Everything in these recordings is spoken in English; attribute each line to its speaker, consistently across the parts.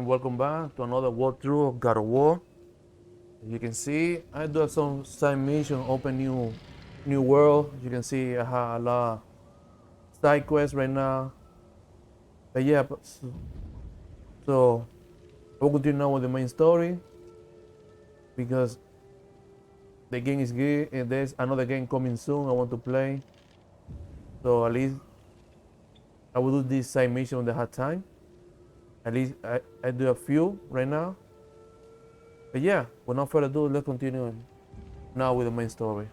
Speaker 1: welcome back to another walkthrough of God of War. As you can see, I do have some side mission, open new world. As you can see, I have a lot of side quests right now. But yeah, so we'll continue now with the main story because the game is good and there's another game coming soon I want to play. So at least I will do this side mission when I have time. At least I do a few right now. But yeah, without further ado, let's continue now with the main story.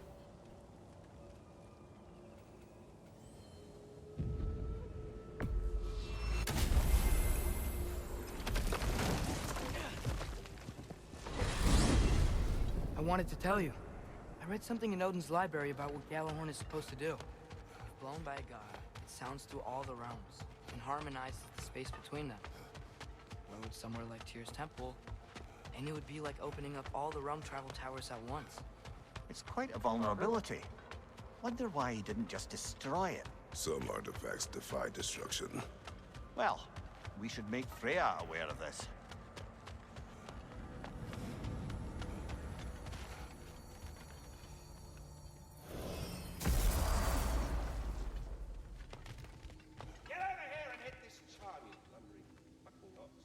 Speaker 2: I wanted to tell you. I read something in Odin's library about what Gjallarhorn is supposed to do. If blown by a god, it sounds through all the realms and harmonizes the space between them. Blow it somewhere like Tyr's temple, and it would be like opening up all the realm travel towers at once.
Speaker 3: It's quite a vulnerability. Wonder why he didn't just destroy it.
Speaker 4: Some artifacts defy destruction.
Speaker 3: Well, we should make Freya aware of this.
Speaker 5: Get over here and hit this charm, you blundering fucking nuts.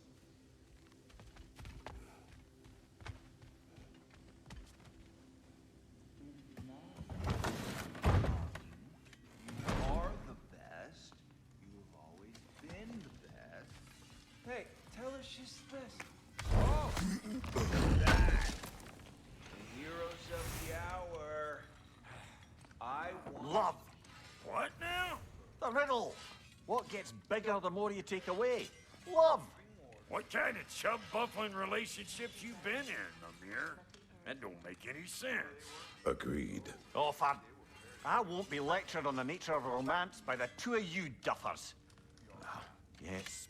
Speaker 6: You are the best. You have always been the best. Hey, tell her she's the best. Oh! That. The heroes of the hour. I want...
Speaker 3: Love!
Speaker 6: What now?
Speaker 3: The riddle! What gets bigger the more you take away? Love!
Speaker 7: What kind of chub-buffling relationships you been in, Amir? That don't make any sense.
Speaker 4: Agreed.
Speaker 3: Oh, fun. I won't be lectured on the nature of romance by the two of you duffers. Yes,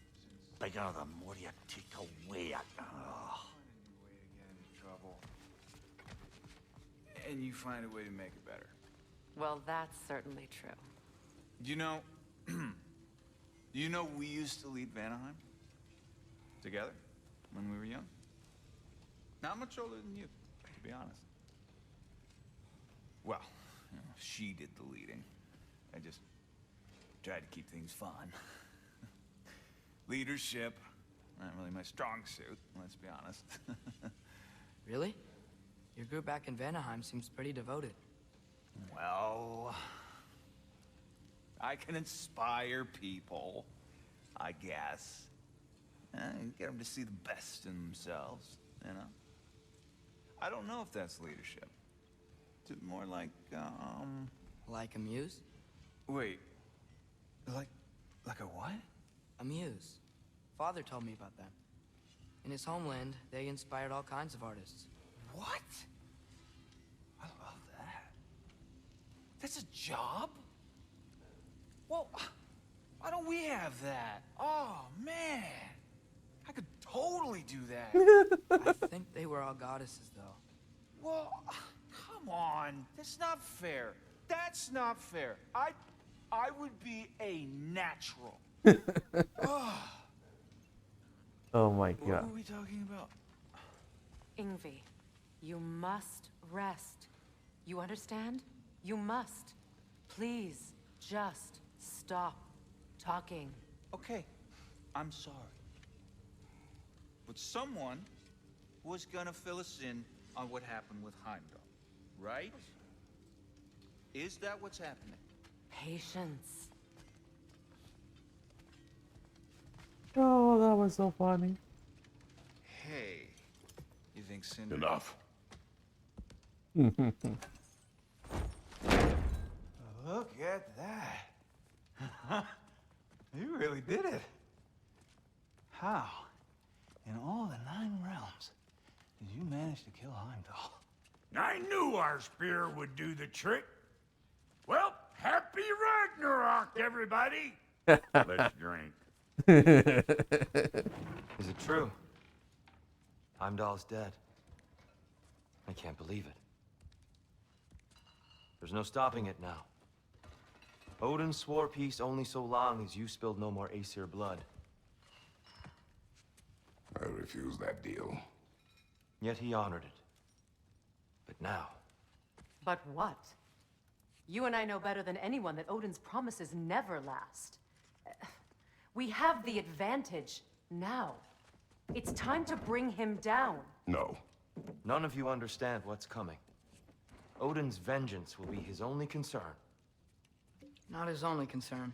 Speaker 3: bigger the more you take away it. Oh.
Speaker 6: Trouble. And you find a way to make it better.
Speaker 8: Well, that's certainly true.
Speaker 6: You know, you know we used to lead Vanaheim? Together? When we were young? Not much older than you, to be honest. Well, you know, she did the leading. I just tried to keep things fun. Leadership, not really my strong suit, let's be honest.
Speaker 2: Really? Your group back in Vanaheim seems pretty devoted.
Speaker 6: Well, I can inspire people, I guess. Get them to see the best in themselves, you know? I don't know if that's leadership. It's more like,
Speaker 2: Like a muse?
Speaker 6: Wait. Like a what?
Speaker 2: A muse. Father told me about them. In his homeland, they inspired all kinds of artists.
Speaker 6: What? I love that. That's a job? Well, why don't we have that? Oh, man. I could totally do that.
Speaker 2: I think they were all goddesses, though.
Speaker 6: Well, come on. That's not fair. That's not fair. I would be a natural.
Speaker 1: Oh my
Speaker 6: What
Speaker 1: god.
Speaker 6: were we talking about?
Speaker 8: Ingvi, you must rest. You understand? You must. Please, just stop talking.
Speaker 6: Okay, I'm sorry. But someone was gonna fill us in on what happened with Heimdall, right? Is that what's happening?
Speaker 8: Patience.
Speaker 1: Oh, that was so funny.
Speaker 6: Hey, you think Cinder...
Speaker 4: Enough.
Speaker 6: Look at that. You really did it. How, in all the 9 realms, did you manage to kill Heimdall?
Speaker 7: I knew our spear would do the trick. Well, happy Ragnarok, everybody. Let's drink.
Speaker 9: Is it true? Heimdall's dead. I can't believe it. There's no stopping it now. Odin swore peace only so long as you spilled no more Aesir blood.
Speaker 4: I refused that deal.
Speaker 9: Yet he honored it. But now,
Speaker 8: But what? You and I know better than anyone that Odin's promises never last. We have the advantage now. It's time to bring him down.
Speaker 4: No.
Speaker 9: none of you understand what's coming. Odin's vengeance will be his only concern.
Speaker 2: Not his only concern.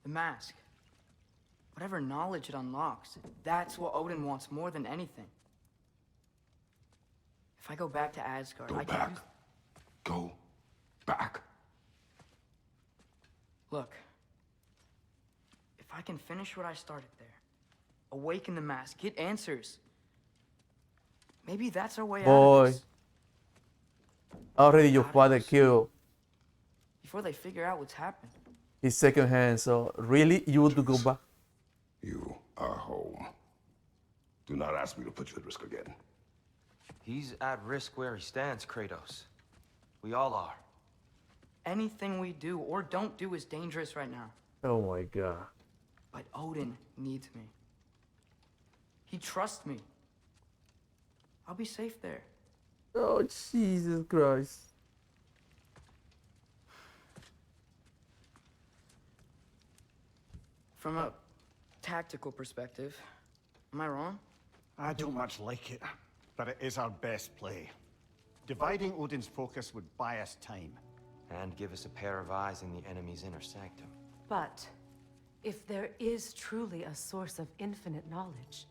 Speaker 2: The mask. Whatever knowledge it unlocks, that's what Odin wants more than anything. If I go back to Asgard,
Speaker 4: Go
Speaker 2: I can
Speaker 4: back.
Speaker 2: use...
Speaker 4: Go back.
Speaker 2: Look. If I can finish what I started there, awaken the mask, get answers. Maybe that's our way out
Speaker 1: Boy.
Speaker 2: of this.
Speaker 1: Already your father killed
Speaker 2: Before they figure out what's happened.
Speaker 1: his second hand, so really you want to go back?
Speaker 4: You are home. Do not ask me to put you at risk again.
Speaker 9: He's at risk where he stands, Kratos. We all are.
Speaker 2: Anything we do or don't do is dangerous right now.
Speaker 1: Oh my god.
Speaker 2: But Odin needs me. He trusts me. I'll be safe there.
Speaker 1: Oh Jesus Christ.
Speaker 2: From a tactical perspective, am I wrong?
Speaker 3: I don't much like it, but it is our best play. Dividing Odin's focus would buy us time.
Speaker 9: And give us a pair of eyes in the enemy's inner sanctum.
Speaker 8: But if there is truly a source of infinite knowledge,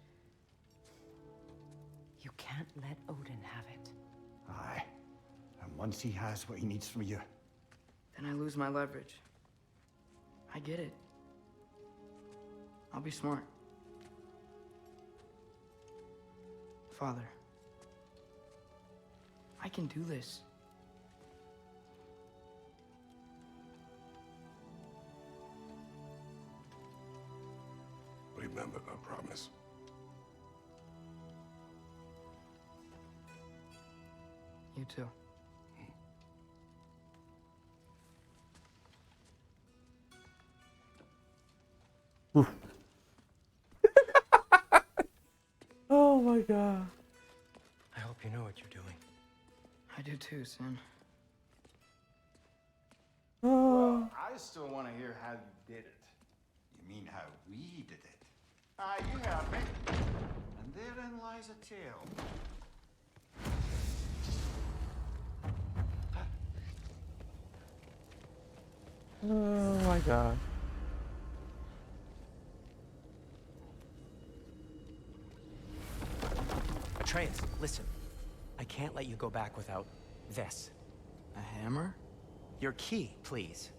Speaker 8: you can't let Odin have it.
Speaker 3: Aye. And once he has what he needs from you,
Speaker 2: Then I lose my leverage. I get it. I'll be smart. Father, I can do this.
Speaker 4: Remember the promise.
Speaker 2: You too.
Speaker 1: Oh my god.
Speaker 9: I hope you know what you're doing.
Speaker 2: I do too, Sin.
Speaker 1: Oh.
Speaker 3: I still want to hear how you did it. You mean how we did it? Ah, you heard me. And therein lies a tale.
Speaker 1: Oh my god.
Speaker 10: Atreus, listen. I can't let you go back without this.
Speaker 2: A hammer?
Speaker 10: Your key, please.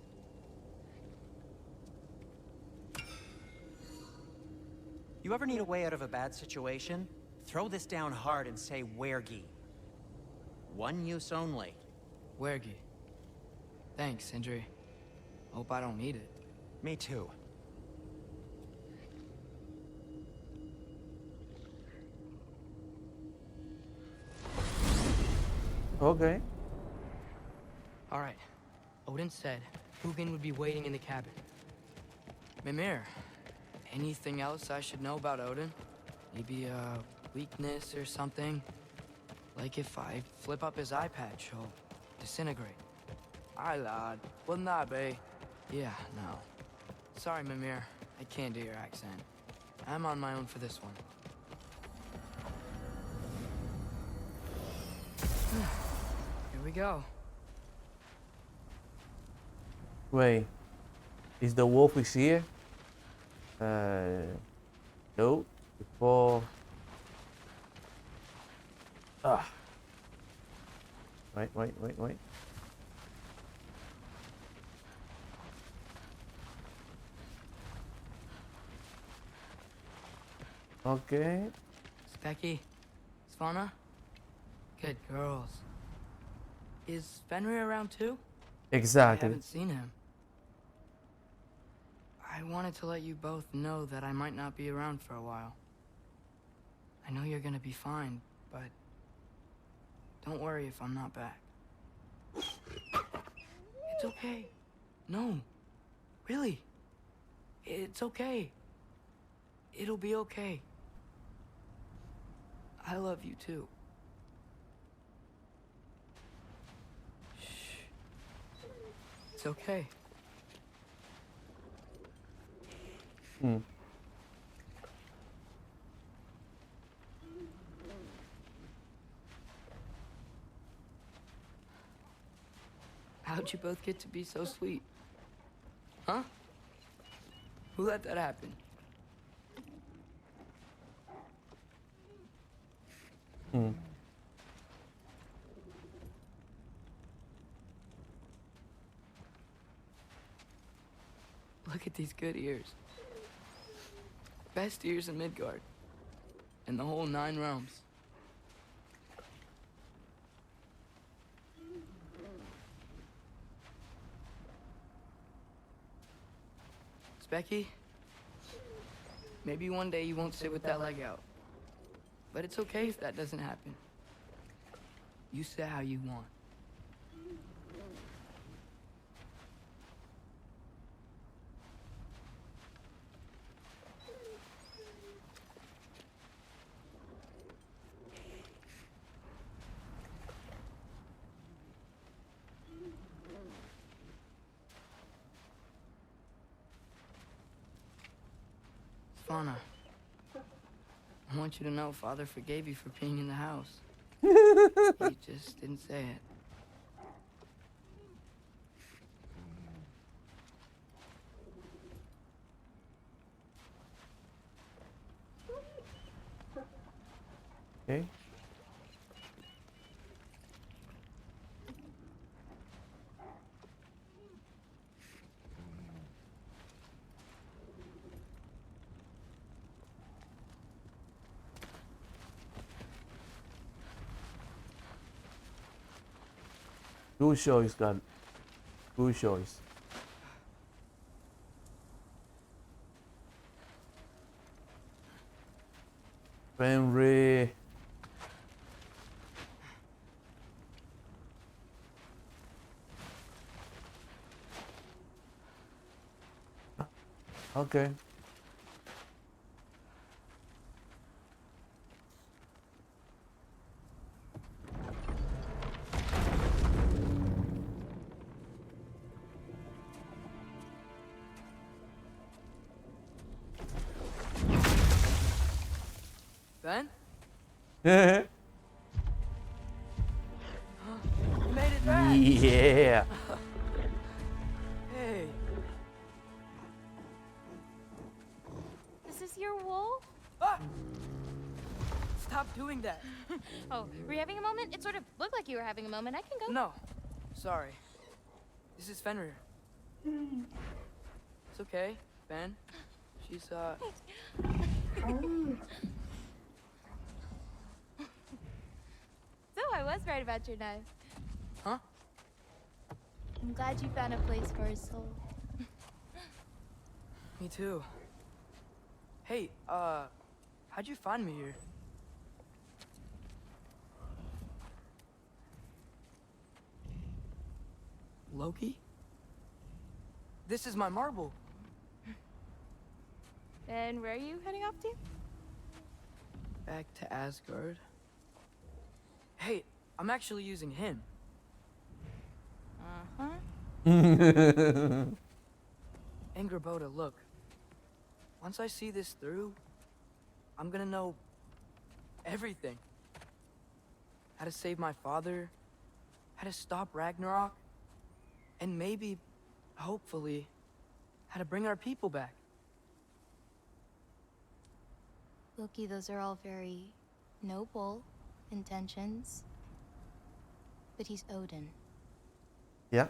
Speaker 10: You ever need a way out of a bad situation? Throw this down hard and say wergi. One use only.
Speaker 2: Wergi. Thanks, Sindri. Hope I don't need it.
Speaker 10: Me too.
Speaker 1: Okay.
Speaker 2: All right. Odin said Hugin would be waiting in the cabin. Mimir, anything else I should know about Odin? Maybe a weakness or something? Like if I flip up his eye patch, he'll disintegrate. Aye, lad. Wouldn't that be? Yeah, no. Sorry, Mimir. I can't do your accent. I'm on my own for this one. Here we go.
Speaker 1: Wait. Is the wolf is here? No. Before. Ah. Wait. Okay.
Speaker 2: Specky, Svana, good girls. Is Fenrir around too? I
Speaker 1: Exactly.
Speaker 2: haven't seen him. I wanted to let you both know that I might not be around for a while. I know you're gonna be fine, but don't worry if I'm not back. It's okay. No. Really. It's okay. It'll be okay. I love you too. Shh. It's okay.
Speaker 1: Hmm.
Speaker 2: How'd you both get to be so sweet? Huh? Who let that happen?
Speaker 1: Hmm.
Speaker 2: Look at these good ears. Best ears in Midgard. In the whole 9 realms. Specky, maybe one day you won't sit with that leg out. But it's okay if that doesn't happen. You sit how you want. Fauna, I want you to know Father forgave you for being in the house. He just didn't say it.
Speaker 1: Okay. Good choice, God. Good choice. Henry. Okay.
Speaker 2: Ben?
Speaker 1: Yeah.
Speaker 2: You made it back! Hey.
Speaker 11: Is this your wool?
Speaker 2: Ah! Stop doing that.
Speaker 11: Oh, were you having a moment? It sort of looked like you were having a moment. I can go.
Speaker 2: No. Sorry. This is Fenrir. It's okay, Ben. She's,
Speaker 11: So I was right about your knife.
Speaker 2: Huh?
Speaker 11: I'm glad you found a place for his soul.
Speaker 2: Me too. Hey, how'd you find me here? Loki? This is my marble.
Speaker 11: And where are you heading off to?
Speaker 2: Back to Asgard. Hey, I'm actually using him.
Speaker 11: Uh-huh.
Speaker 2: Angerboda, look. Once I see this through, I'm gonna know everything. How to save my father, how to stop Ragnarok, and maybe, hopefully, how to bring our people back.
Speaker 11: Loki, those are all very noble intentions. But he's Odin.
Speaker 1: Yeah.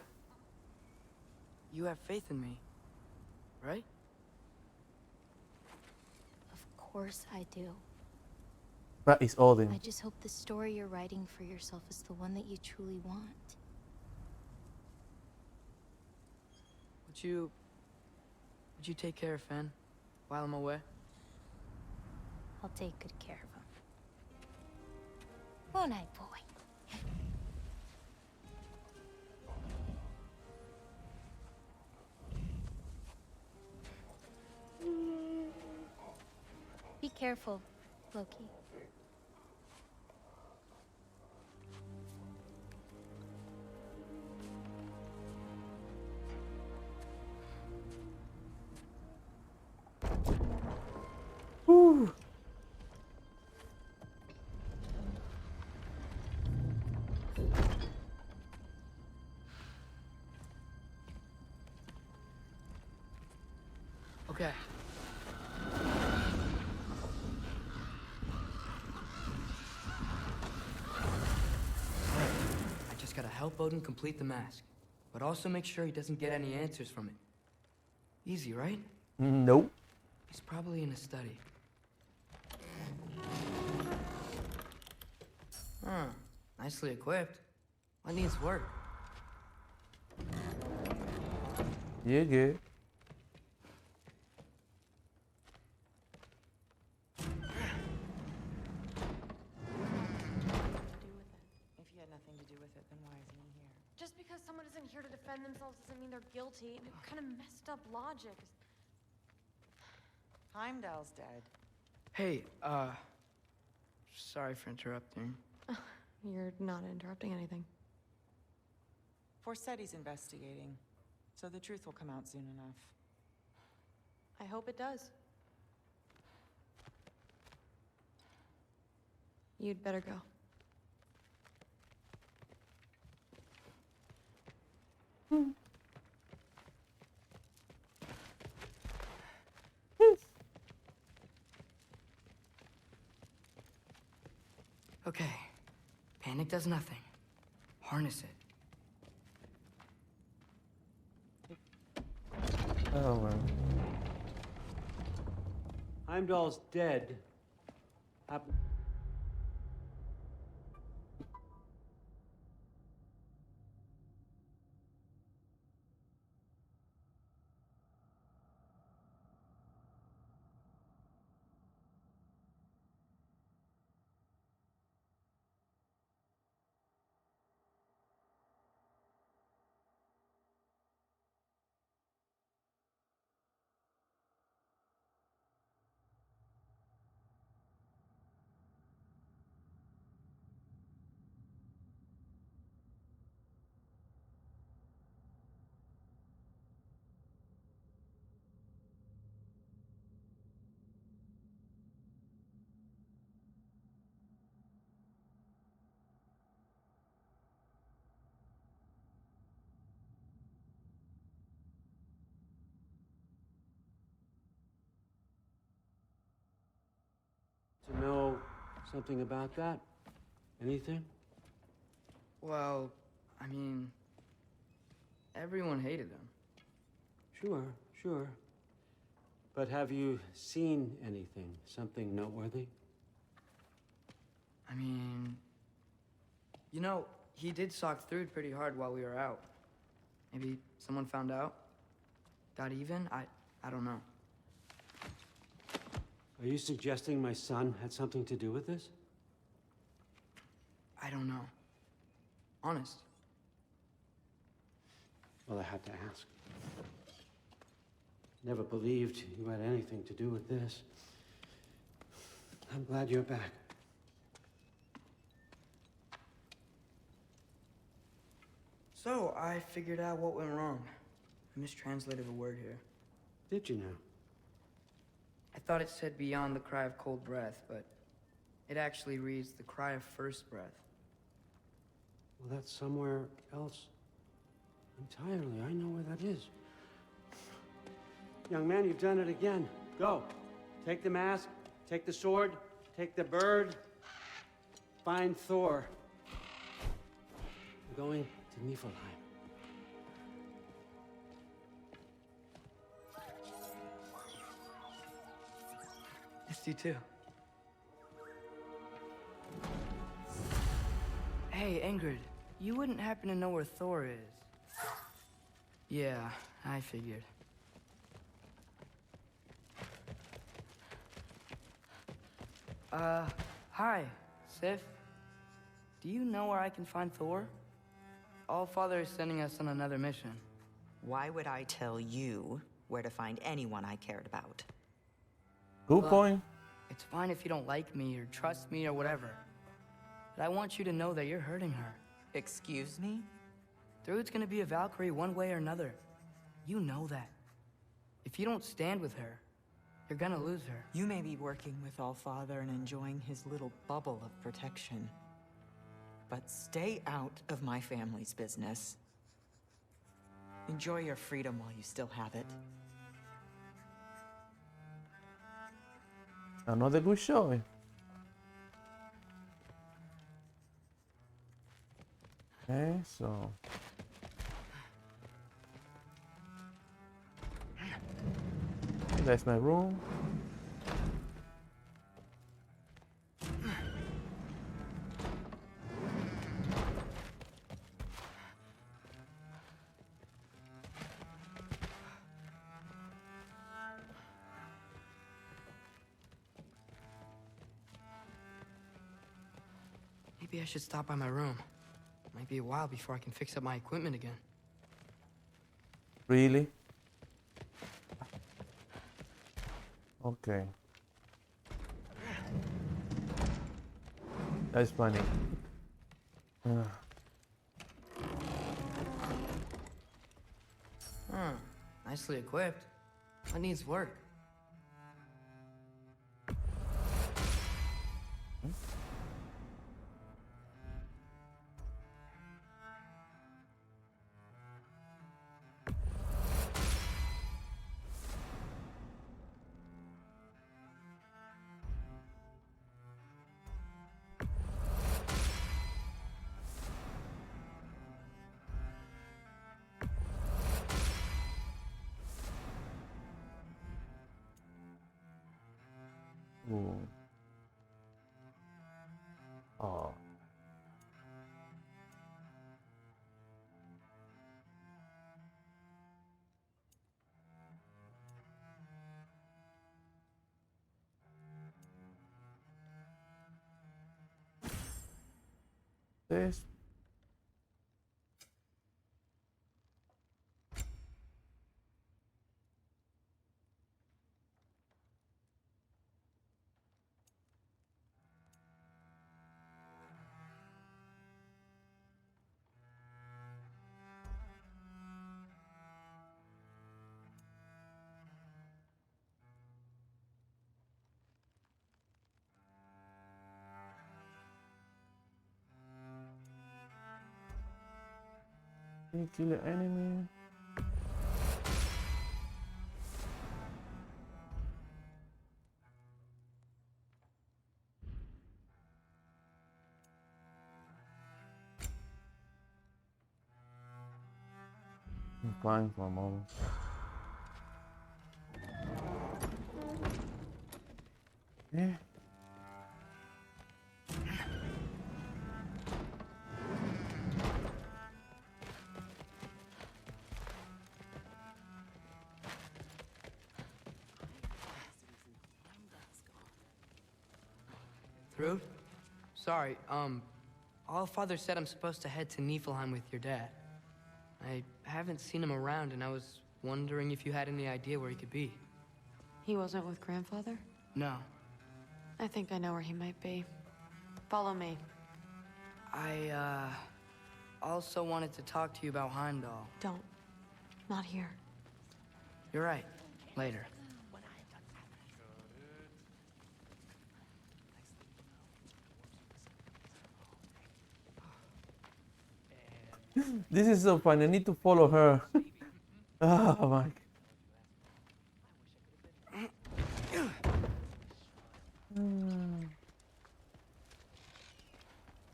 Speaker 2: You have faith in me, right?
Speaker 11: Of course I do.
Speaker 1: That is Odin.
Speaker 11: I just hope the story you're writing for yourself is the one that you truly want.
Speaker 2: Would you take care of Fen while I'm away?
Speaker 11: I'll take good care of him. Won't I, boy? Be careful, Loki.
Speaker 2: Okay. I just gotta help Odin complete the mask, but also make sure he doesn't get any answers from it. Easy, right?
Speaker 1: Nope.
Speaker 2: He's probably in a study. Huh. Nicely equipped. What needs work?
Speaker 1: Yeah, good.
Speaker 12: If he had nothing to do with it, then why isn't he here?
Speaker 11: Just because someone isn't here to defend themselves doesn't mean they're guilty. Kind of messed up logic.
Speaker 12: Heimdall's dead.
Speaker 2: Hey, sorry for interrupting.
Speaker 11: You're not interrupting anything.
Speaker 12: Forseti's investigating, so the truth will come out soon enough.
Speaker 11: I hope it does. You'd better go.
Speaker 2: Okay. Panic does nothing. Harness it.
Speaker 1: Oh man.
Speaker 13: Heimdall's dead. To know something about that? Anything?
Speaker 2: Well, I mean, everyone hated him.
Speaker 13: Sure. But have you seen anything? Something noteworthy?
Speaker 2: I mean, you know, he did sock through it pretty hard while we were out. Maybe someone found out? Got even? I don't know.
Speaker 13: Are you suggesting my son had something to do with this?
Speaker 2: I don't know. Honest.
Speaker 13: Well, I had to ask. Never believed you had anything to do with this. I'm glad you're back.
Speaker 2: So, I figured out what went wrong. I mistranslated a word here.
Speaker 13: Did you now?
Speaker 2: I thought it said beyond the cry of cold breath, but it actually reads the cry of first breath.
Speaker 13: Well, that's somewhere else entirely. I know where that is. Young man, you've done it again. Go. Take the mask, take the sword, take the bird. Find Thor. We're going to Niflheim.
Speaker 2: Missed you too. Hey, Ingrid, you wouldn't happen to know where Thor is? Yeah, I figured. Hi, Sif. Do you know where I can find Thor? Allfather is sending us on another mission.
Speaker 12: Why would I tell you where to find anyone I cared about?
Speaker 1: Good point.
Speaker 2: It's fine if you don't like me or trust me or whatever. But I want you to know that you're hurting her.
Speaker 12: Excuse me?
Speaker 2: Thrud's gonna be a Valkyrie one way or another. You know that. If you don't stand with her, you're gonna lose her.
Speaker 12: You may be working with Allfather and enjoying his little bubble of protection. But stay out of my family's business. Enjoy your freedom while you still have it.
Speaker 1: Another good showing. Okay, so that's my room.
Speaker 2: Maybe I should stop by my room. Might be a while before I can fix up my equipment again.
Speaker 1: Really? Okay. That's funny.
Speaker 2: Nicely equipped. What needs work?
Speaker 1: Ooh. Oh. This. Can you kill the enemy? I'm fine for a moment. Yeah.
Speaker 2: Through? Sorry, Allfather said I'm supposed to head to Niflheim with your dad. I haven't seen him around, and I was wondering if you had any idea where he could be.
Speaker 11: He wasn't with grandfather?
Speaker 2: No.
Speaker 11: I think I know where he might be. Follow me.
Speaker 2: I, also wanted to talk to you about Heimdall.
Speaker 11: Don't. Not here.
Speaker 2: You're right. Later.
Speaker 1: This is so fun. I need to follow her. Oh my.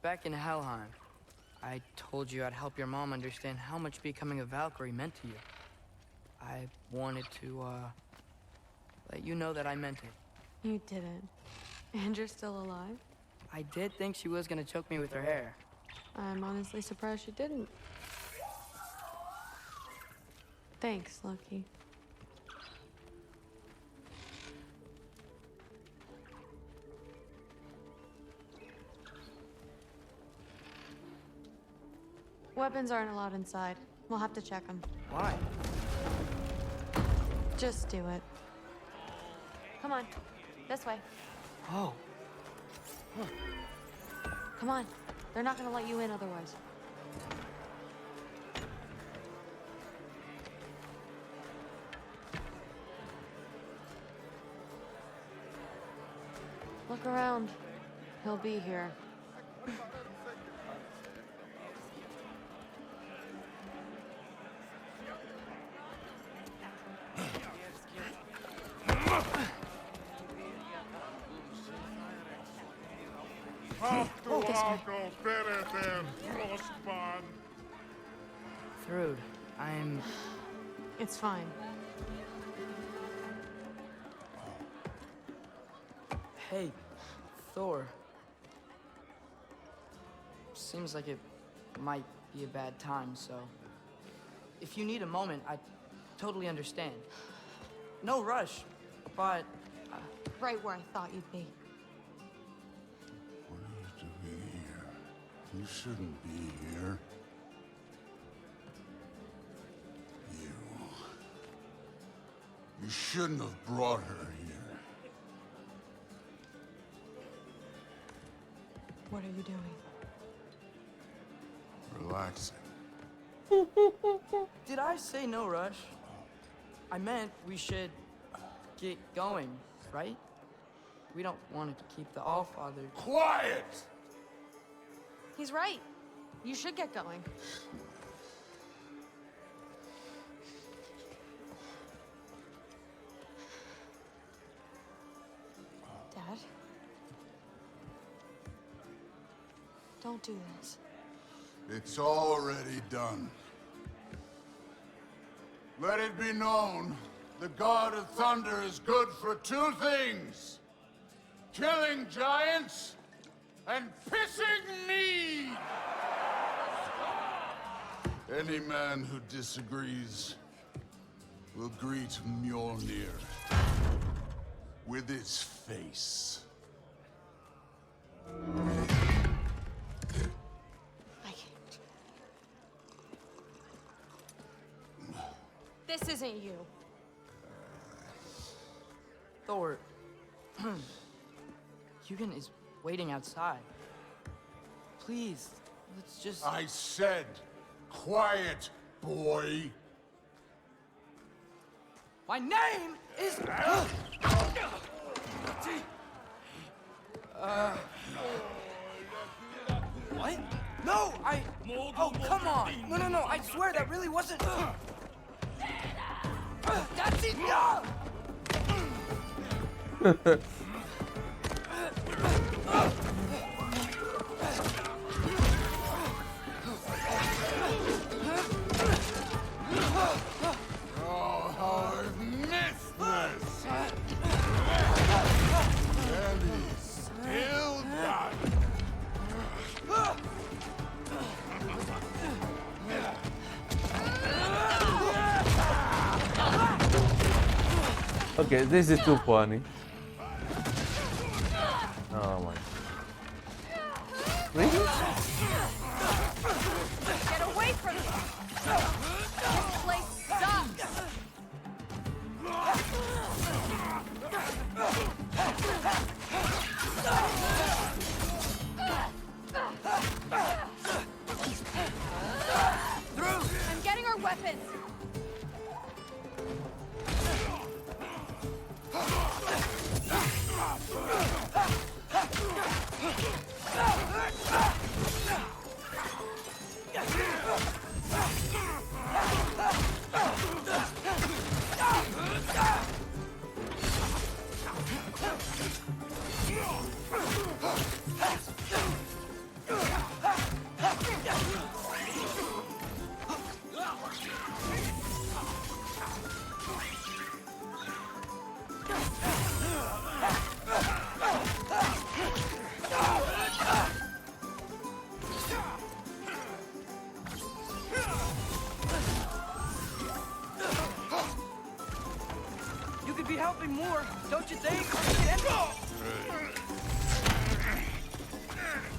Speaker 2: Back in Helheim, I told you I'd help your mom understand how much becoming a Valkyrie meant to you. I wanted to, let you know that I meant it.
Speaker 11: You didn't. And you're still alive?
Speaker 2: I did think she was gonna choke me with her hair.
Speaker 11: I'm honestly surprised she didn't. Thanks, Loki. Weapons aren't allowed inside. We'll have to check them.
Speaker 2: Why?
Speaker 11: Just do it. Come on. This way.
Speaker 2: Oh.
Speaker 11: Come on. They're not gonna let you in otherwise. Look around. He'll be here.
Speaker 2: Thrud, I'm...
Speaker 11: It's fine.
Speaker 2: Hey, Thor. Seems like it might be a bad time, so... If you need a moment, I totally understand. No rush, but...
Speaker 11: Right where I thought you'd be.
Speaker 4: What are you doing here? You shouldn't be here. You shouldn't have brought her here.
Speaker 11: What are you doing?
Speaker 4: Relaxing.
Speaker 2: Did I say no rush? I meant we should get going, right? We don't want to keep the Allfather...
Speaker 4: Quiet!
Speaker 11: He's right. You should get going. Dad? Don't do this.
Speaker 4: It's already done. Let it be known, the God of Thunder is good for two things. Killing giants and pissing me! Any man who disagrees will greet Mjolnir with his face.
Speaker 11: I can't. This isn't you.
Speaker 2: Thor... Hugin is waiting outside. Please, let's just...
Speaker 4: I said, quiet, boy.
Speaker 2: My name is... What? No, Oh, come on! No, I swear that really wasn't... That's enough!
Speaker 4: Oh, how I've missed this! And he's still got it.
Speaker 1: Okay, this is too funny. Oh my. Really?
Speaker 11: Get away from me! This place sucks! I'm getting our weapons!
Speaker 2: You could be helping more, don't you think?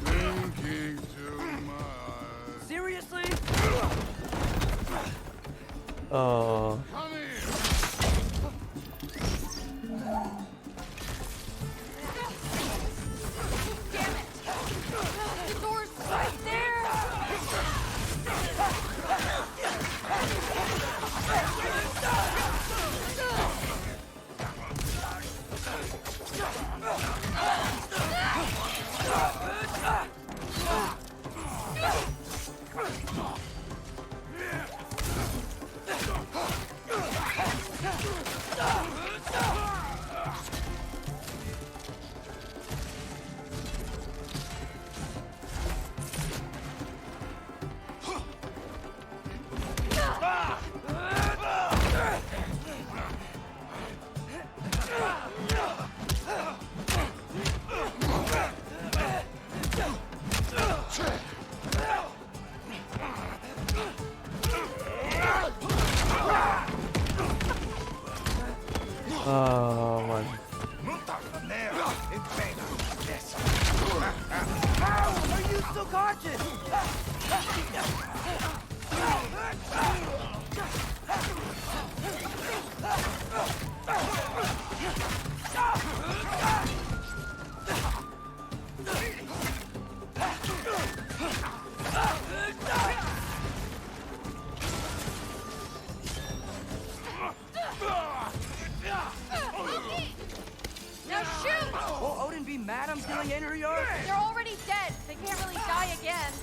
Speaker 4: Thinking too much.
Speaker 2: Seriously?
Speaker 1: Oh.
Speaker 4: Come here.
Speaker 11: Damn it! The door's right there!
Speaker 2: Watch it!
Speaker 11: Now shoot!
Speaker 2: Will Odin be mad I'm killing Einherjar?
Speaker 11: They're already dead. They can't really die again.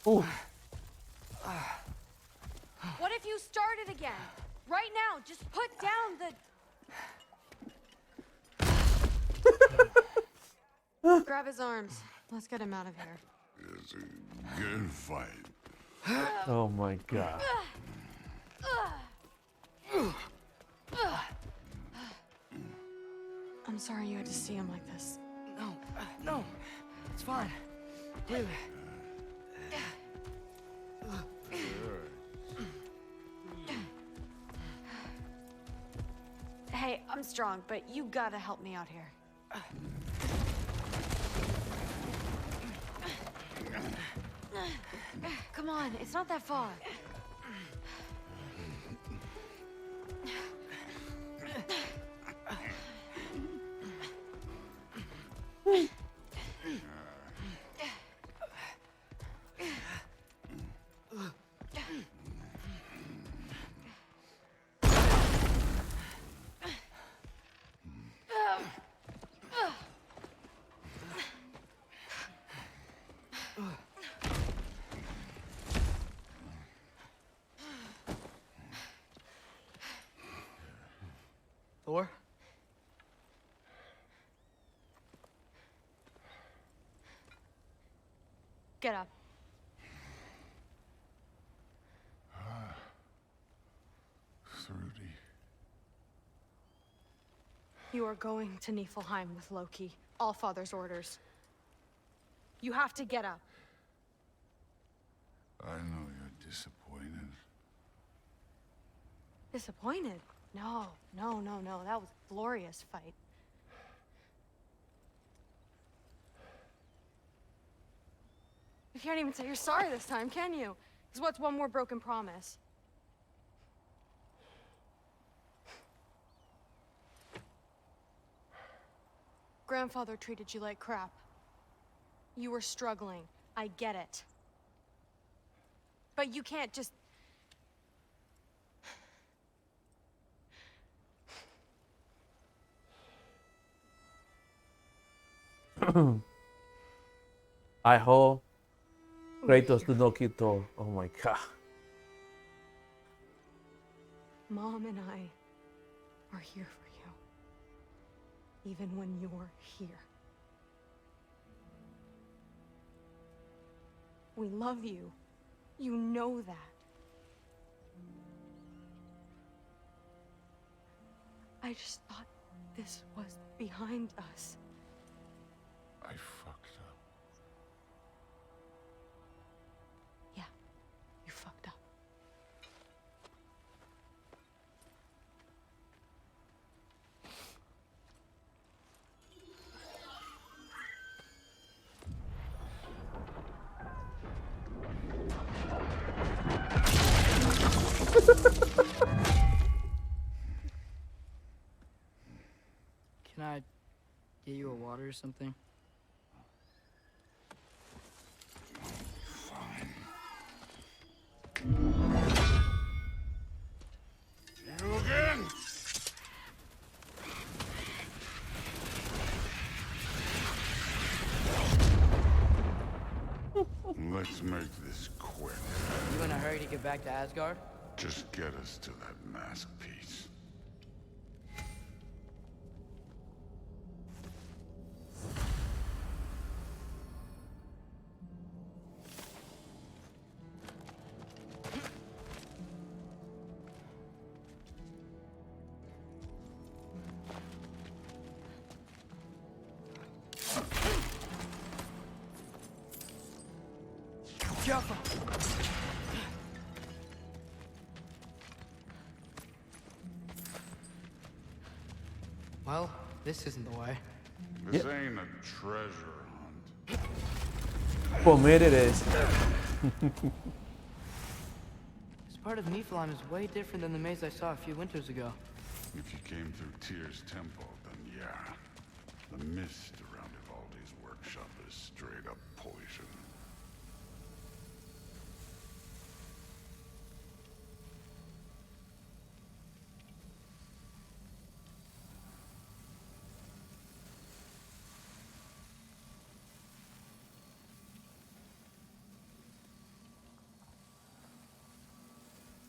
Speaker 1: Ooh.
Speaker 11: What if you started again? Right now, just put down the... Grab his arms. Let's get him out of here.
Speaker 4: It's a good fight.
Speaker 1: Oh my god.
Speaker 11: I'm sorry you had to see him like this.
Speaker 2: No, no. It's fine. Really.
Speaker 11: Hey, I'm strong, but you gotta help me out here. Come on, it's not that far.
Speaker 2: Thor?
Speaker 11: Get up.
Speaker 4: Thrudy.
Speaker 11: You are going to Niflheim with Loki. Allfather's orders. You have to get up.
Speaker 4: I know you're disappointed.
Speaker 11: Disappointed? No. That was a glorious fight. You can't even say you're sorry this time, can you? Because what's one more broken promise? Grandfather treated you like crap. You were struggling. I get it. But you can't just...
Speaker 1: I hope Kratos did not kill Thor. Oh my god.
Speaker 11: Mom and I are here for you. Even when you're here. We love you. You know that. I just thought this was behind us.
Speaker 4: I fucked up.
Speaker 11: Yeah, you fucked up.
Speaker 2: Can I get you a water or something?
Speaker 4: Fine. Let's make this quick.
Speaker 2: You in a hurry to get back to Asgard?
Speaker 4: Just get us to that mask piece.
Speaker 2: Careful! Well, this isn't the way.
Speaker 4: This ain't a treasure hunt.
Speaker 1: For me it is.
Speaker 2: This part of Niflheim is way different than the maze I saw a few winters ago.
Speaker 4: If you came through Tyr's temple, then yeah. The mist around Ivaldi's workshop is straight up poison.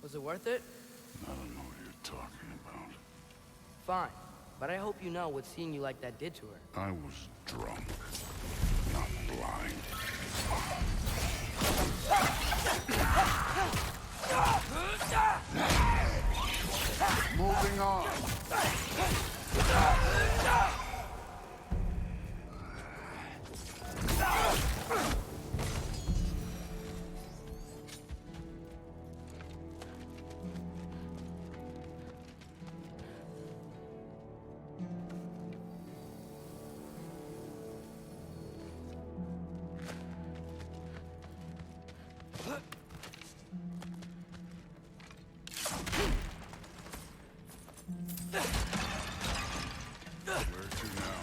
Speaker 2: Was it worth it?
Speaker 4: I don't know what you're talking about.
Speaker 2: Fine. But I hope you know what seeing you like that did to her.
Speaker 4: I was drunk, not blind. Moving on. Where to now?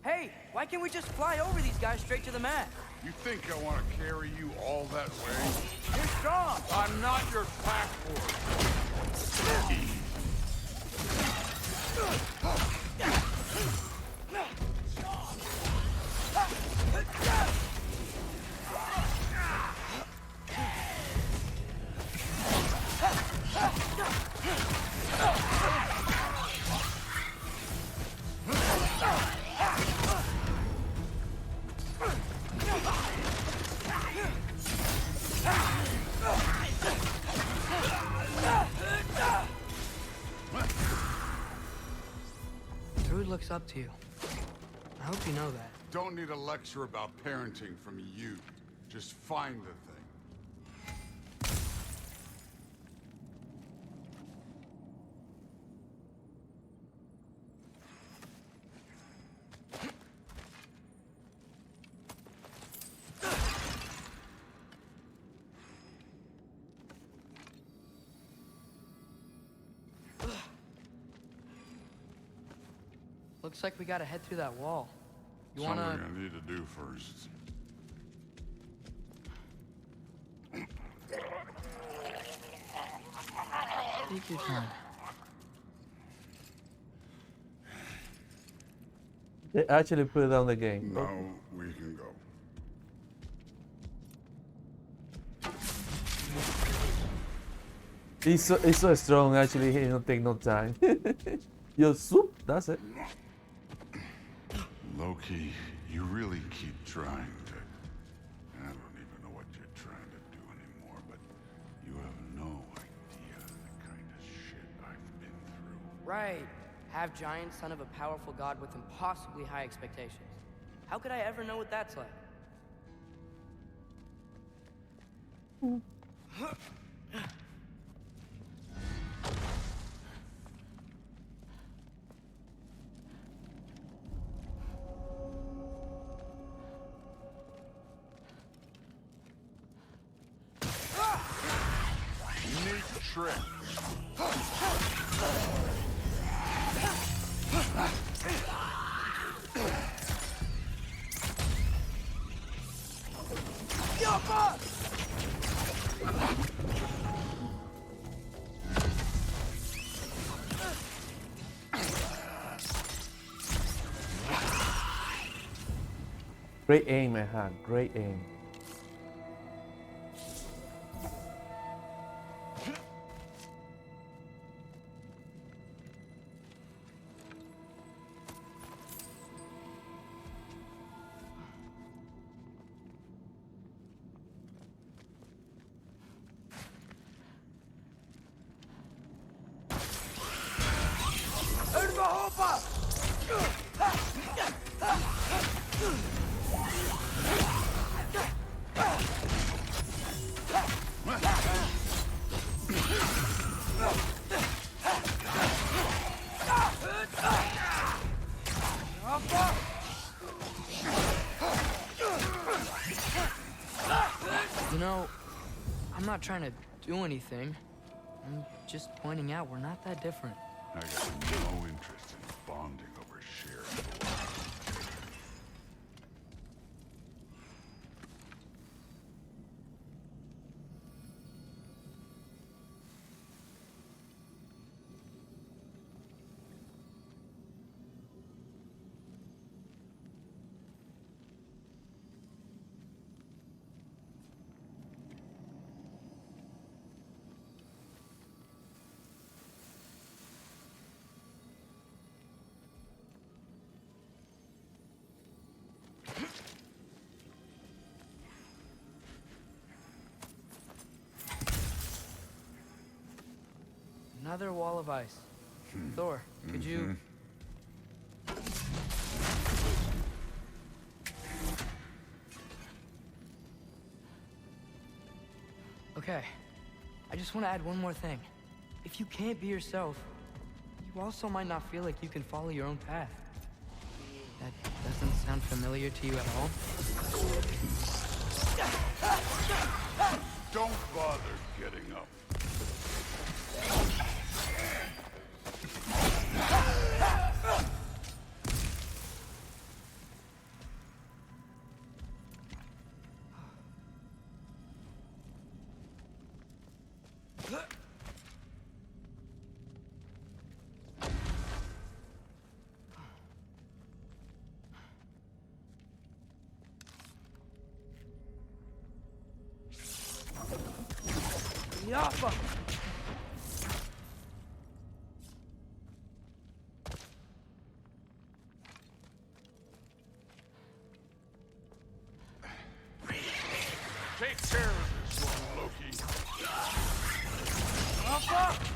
Speaker 2: Hey, why can't we just fly over these guys straight to the mat?
Speaker 4: You think I want to carry you all that way?
Speaker 2: You're strong!
Speaker 4: I'm not your pack horse.
Speaker 2: Druid looks up to you. I hope you know that.
Speaker 4: Don't need a lecture about parenting from you. Just find the thing.
Speaker 2: Looks like we gotta head through that wall. You wanna...
Speaker 4: Something I need to do first.
Speaker 2: Take your time.
Speaker 1: They actually put it on the game.
Speaker 4: Now we can go.
Speaker 1: It's so strong actually, he don't take no time. Yo, soup, that's it.
Speaker 4: Loki, you really keep trying to... I don't even know what you're trying to do anymore, but you have no idea the kind of shit I've been through.
Speaker 2: Right. Half giant, son of a powerful god with impossibly high expectations. How could I ever know what that's like?
Speaker 4: Neat trick.
Speaker 1: Great aim I had. Great aim.
Speaker 2: You know, I'm not trying to do anything. I'm just pointing out we're not that different.
Speaker 4: I got no interest in bonding over shared blood.
Speaker 2: Another wall of ice. Thor, could you... Okay, I just want to add one more thing. If you can't be yourself, you also might not feel like you can follow your own path. That doesn't sound familiar to you at all?
Speaker 4: Don't bother getting up.
Speaker 2: Yappa!
Speaker 4: Take care of this one, Loki.
Speaker 2: Yappa!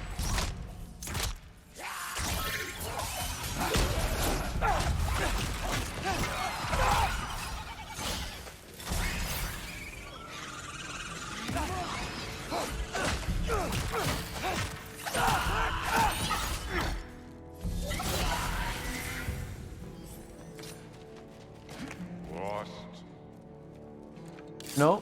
Speaker 4: Lost.
Speaker 1: No.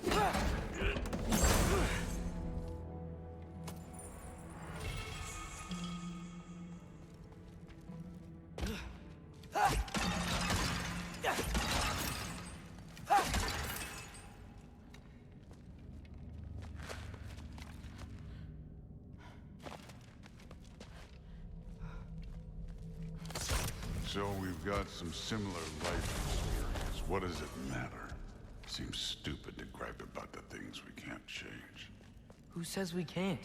Speaker 4: So we've got some similar life experience. What does it matter? Seems stupid to gripe about the things we can't change.
Speaker 2: Who says we can't?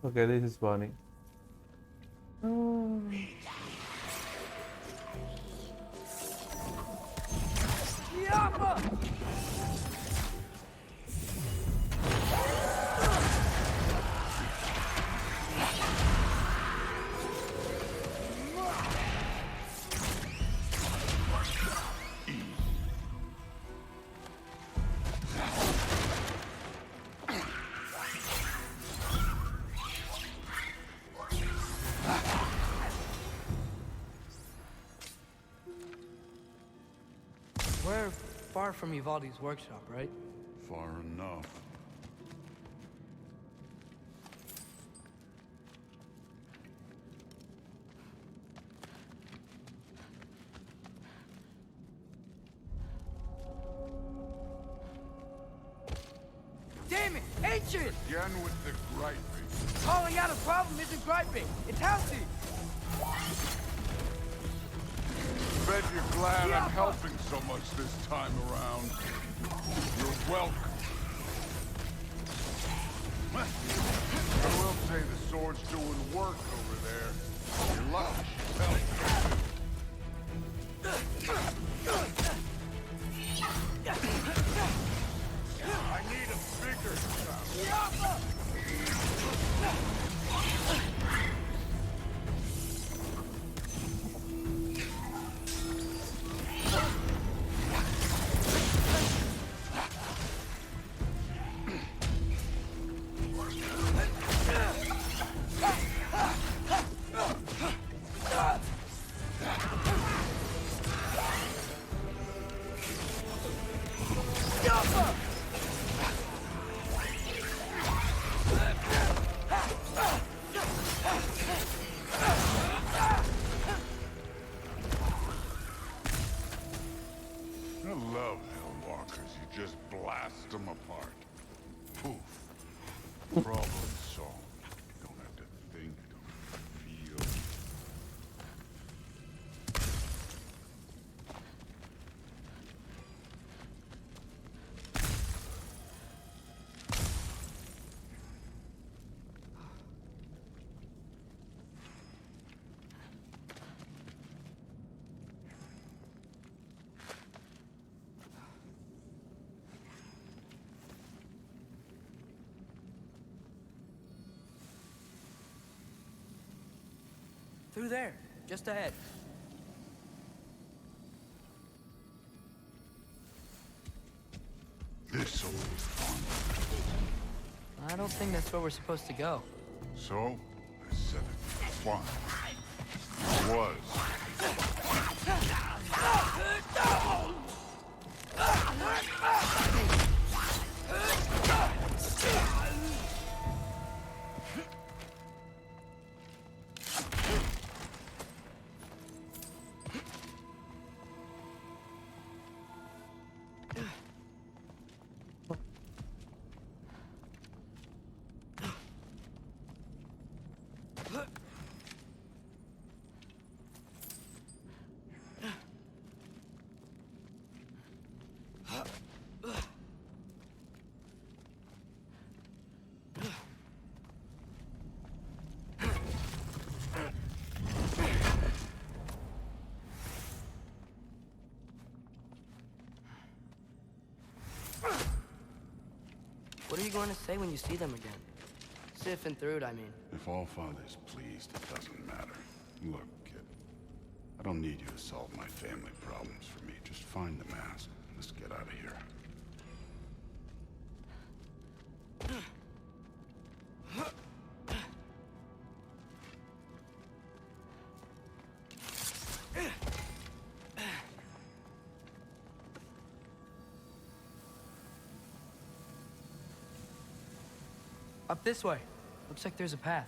Speaker 1: Okay, this is funny.
Speaker 2: We're far from Uvalde's workshop, right?
Speaker 4: Far enough.
Speaker 2: Damn it! Ancient!
Speaker 4: Again with the griping.
Speaker 2: Calling out a problem isn't griping. It's healthy.
Speaker 4: Bet you're glad I'm helping so much this time around. You're welcome. I will say the sword's doing work over there. You're lucky she's helping. I need a bigger shot. I love Hellwalkers. You just blast them apart. Poof. Problem solved. Don't have to think, don't have to feel.
Speaker 2: Through there, just ahead.
Speaker 4: This'll be fun.
Speaker 2: I don't think that's where we're supposed to go.
Speaker 4: So, I said it. Fun. It was.
Speaker 2: What are you going to say when you see them again? Sif and Thrud, I mean.
Speaker 4: If all father's pleased, it doesn't matter. Look, kid. I don't need you to solve my family problems for me. Just find the mask. Let's get out of here.
Speaker 2: Up this way. Looks like there's a path.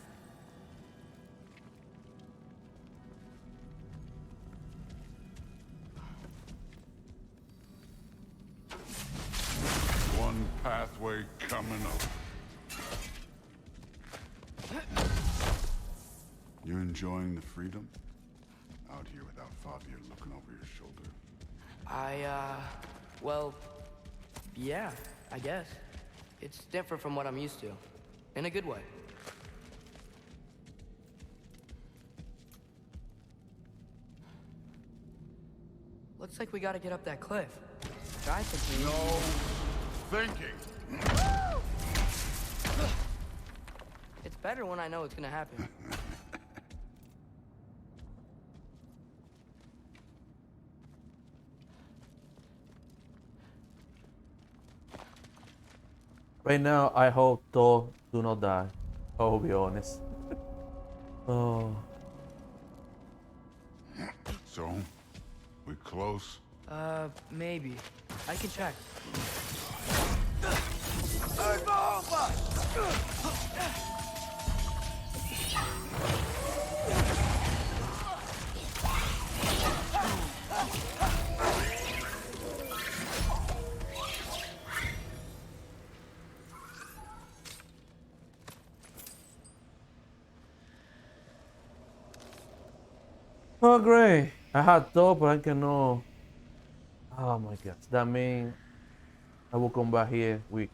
Speaker 4: One pathway coming up. You enjoying the freedom? Out here without Fabio looking over your shoulder.
Speaker 2: Well, yeah, I guess. It's different from what I'm used to. In a good way. Looks like we gotta get up that cliff. Guy thinking.
Speaker 4: No thinking.
Speaker 2: It's better when I know it's gonna happen.
Speaker 1: Right now, I hope Thor do not die. I'll be honest. Oh.
Speaker 4: So, we close?
Speaker 2: Maybe. I can check.
Speaker 1: Oh, great. I had thought, but I cannot. Oh my gosh. That means I will come back here with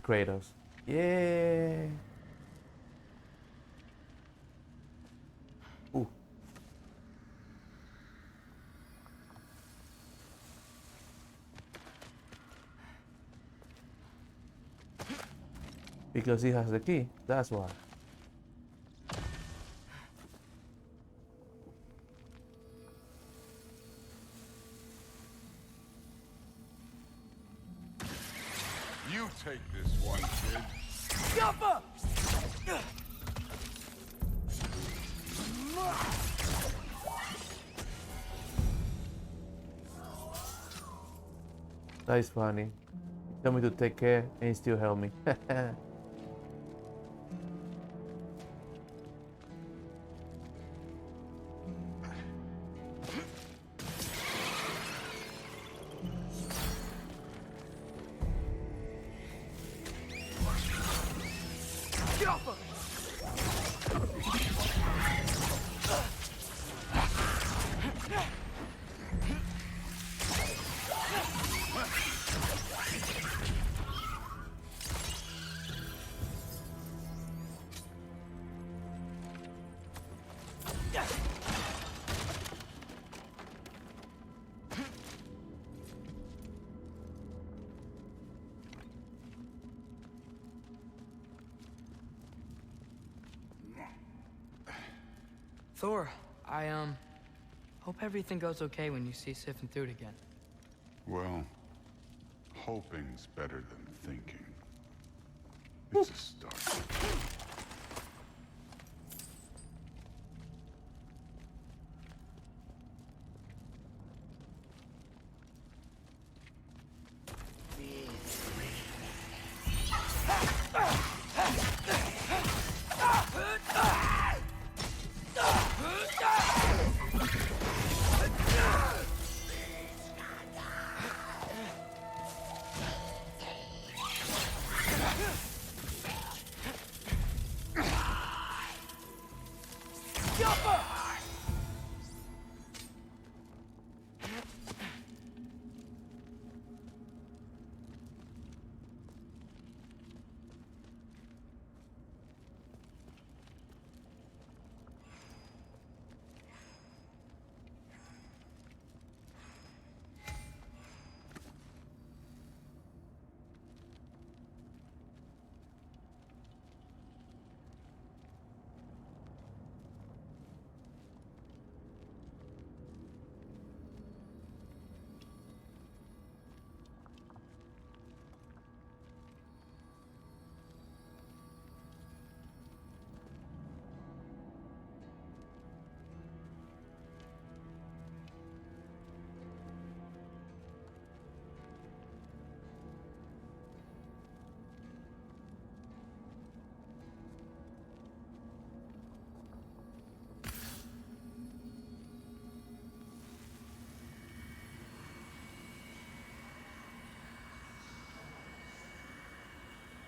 Speaker 1: Kratos. Yeah. Ooh. Because he has the key. That's why.
Speaker 4: You take this one, kid.
Speaker 1: That is funny. Tell me to take care and he still help me.
Speaker 2: Thor, I, hope everything goes okay when you see Sif and Thud again.
Speaker 4: Well, hoping's better than thinking. It's a start.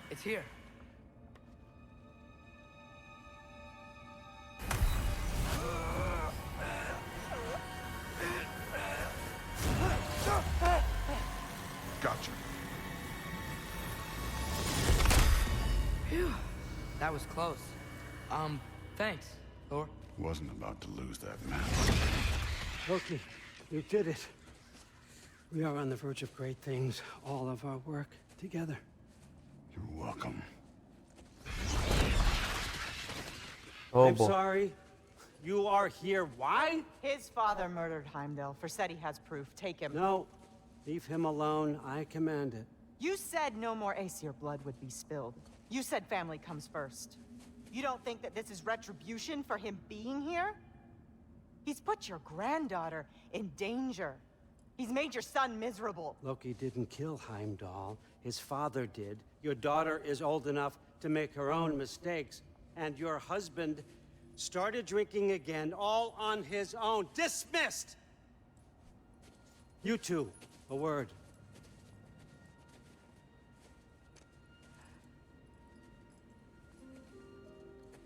Speaker 2: It's here.
Speaker 4: Gotcha.
Speaker 2: Phew. That was close. Thanks, Thor.
Speaker 4: Wasn't about to lose that man.
Speaker 13: Loki, you did it. We are on the verge of great things. All of our work together.
Speaker 4: You're welcome.
Speaker 1: Oh,
Speaker 13: I'm
Speaker 1: boy.
Speaker 13: sorry. You are here. Why?
Speaker 12: His father murdered Heimdall. Forseti has proof. Take him.
Speaker 13: No. Leave him alone. I command it.
Speaker 12: You said no more Aesir blood would be spilled. You said family comes first. You don't think that this is retribution for him being here? He's put your granddaughter in danger. He's made your son miserable.
Speaker 13: Loki didn't kill Heimdall. His father did. Your daughter is old enough to make her own mistakes. And your husband started drinking again, all on his own. Dismissed! You two, a word.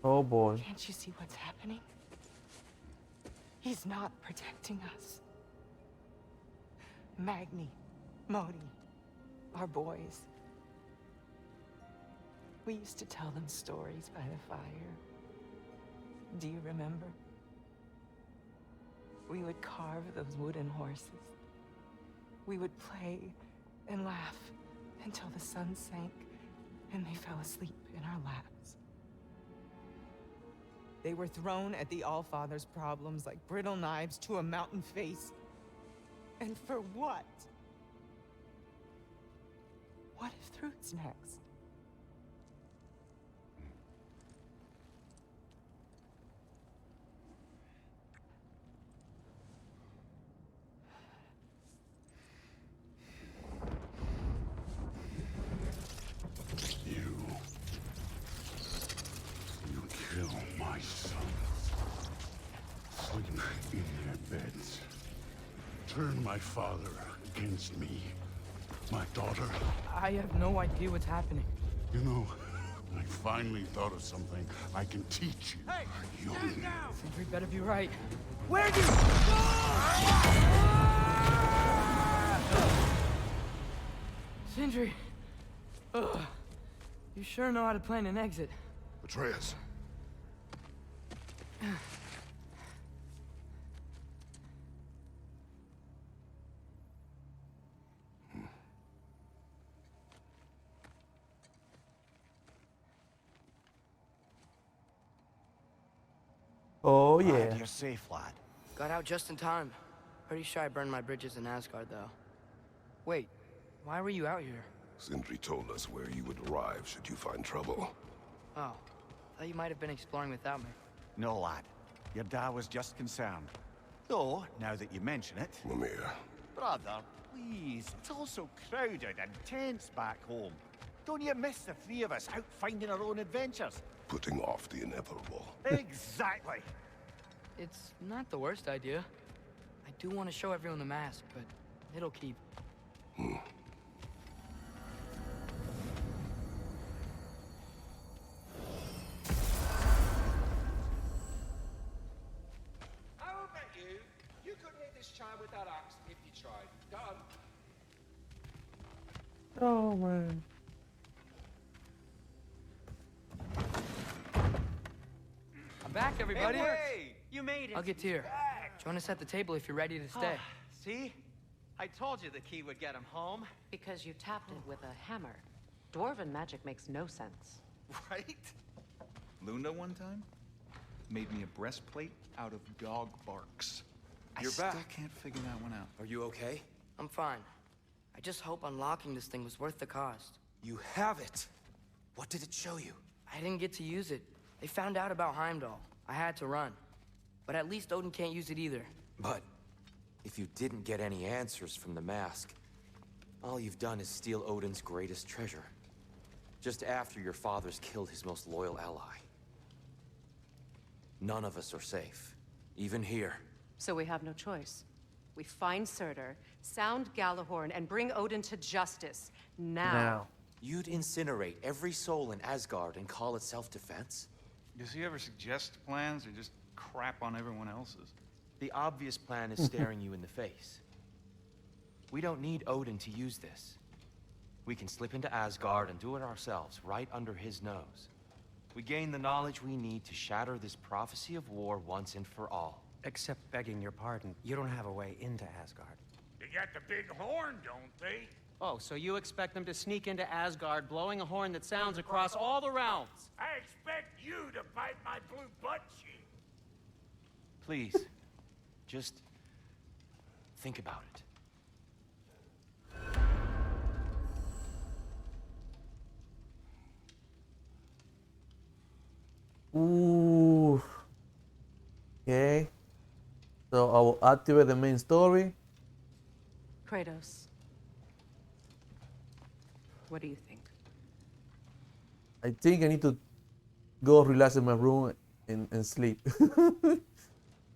Speaker 1: Oh boy.
Speaker 12: Can't you see what's happening? He's not protecting us. Magni, Modi, our boys. We used to tell them stories by the fire. Do you remember? We would carve those wooden horses. We would play and laugh until the sun sank and they fell asleep in our laps. They were thrown at the Allfather's problems like brittle knives to a mountain face. And for what? What if Thrud's next?
Speaker 4: You kill my sons. Sleep in their beds. Turn my father against me. My daughter.
Speaker 2: I have no idea what's happening.
Speaker 4: You know, I finally thought of something I can teach you.
Speaker 2: Hey,
Speaker 4: young.
Speaker 2: stand down! Sindri better be right. Where'd you Sindri! Ugh. You sure know how to plan an exit.
Speaker 4: Atreus.
Speaker 1: Oh
Speaker 3: Glad
Speaker 1: yeah.
Speaker 3: you're safe, lad.
Speaker 2: Got out just in time. Pretty sure I burned my bridges in Asgard, though. Wait, why were you out here?
Speaker 14: Sindri told us where you would arrive should you find trouble.
Speaker 2: Oh, thought you might have been exploring without me.
Speaker 3: No, lad. Your dad was just concerned. Though, now that you mention it...
Speaker 14: Mimir.
Speaker 3: Brother, please. It's all so crowded and tense back home. Don't you miss the three of us out finding our own adventures?
Speaker 14: Putting off the inevitable.
Speaker 3: Exactly.
Speaker 2: It's not the worst idea. I do want to show everyone the mask, but it'll keep.
Speaker 5: I will bet you couldn't hit this child with that axe if you tried. Done.
Speaker 1: Oh man.
Speaker 2: I'm back, everybody.
Speaker 10: Hey, you made it.
Speaker 2: I'll get to you. Join us at the table if you're ready to stay.
Speaker 10: See? I told you the key would get him home.
Speaker 8: Because you tapped it with a hammer. Dwarven magic makes no sense.
Speaker 6: Right? Luna one time made me a breastplate out of dog barks.
Speaker 9: You're
Speaker 6: I still
Speaker 9: back.
Speaker 6: can't figure that one out.
Speaker 9: Are you okay?
Speaker 2: I'm fine. I just hope unlocking this thing was worth the cost.
Speaker 9: You have it. What did it show you?
Speaker 2: I didn't get to use it. They found out about Heimdall. I had to run. But at least Odin can't use it either.
Speaker 9: But if you didn't get any answers from the mask, all you've done is steal Odin's greatest treasure. Just after your father's killed his most loyal ally. None of us are safe, even here.
Speaker 8: So we have no choice. We find Surtur, sound Galahorn, and bring Odin to justice. Now.
Speaker 9: You'd incinerate every soul in Asgard and call it self-defense?
Speaker 6: Does he ever suggest plans or just crap on everyone else's?
Speaker 9: The obvious plan is staring you in the face. We don't need Odin to use this. We can slip into Asgard and do it ourselves, right under his nose. We gain the knowledge we need to shatter this prophecy of war once and for all.
Speaker 10: Except begging your pardon, you don't have a way into Asgard.
Speaker 7: They got the big horn, don't they?
Speaker 10: Oh, so you expect them to sneak into Asgard, blowing a horn that sounds across all the realms?
Speaker 7: I expect you to bite my blue butt cheek.
Speaker 9: Please, just think about it.
Speaker 1: Ooh. Okay. So I will activate the main story.
Speaker 8: Kratos, what do you think?
Speaker 1: I think I need to go relax in my room and sleep.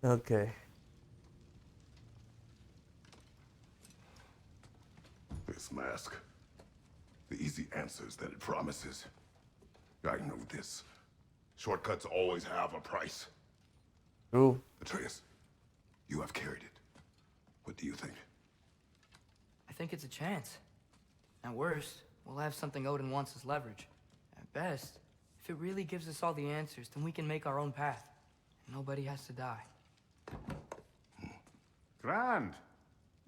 Speaker 1: Okay.
Speaker 14: This mask. The easy answers that it promises. I know this. Shortcuts always have a price.
Speaker 1: True.
Speaker 14: Atreus, you have carried it. What do you think?
Speaker 2: I think it's a chance. At worst, we'll have something Odin wants as leverage. At best, if it really gives us all the answers, then we can make our own path. Nobody has to die.
Speaker 3: Grand.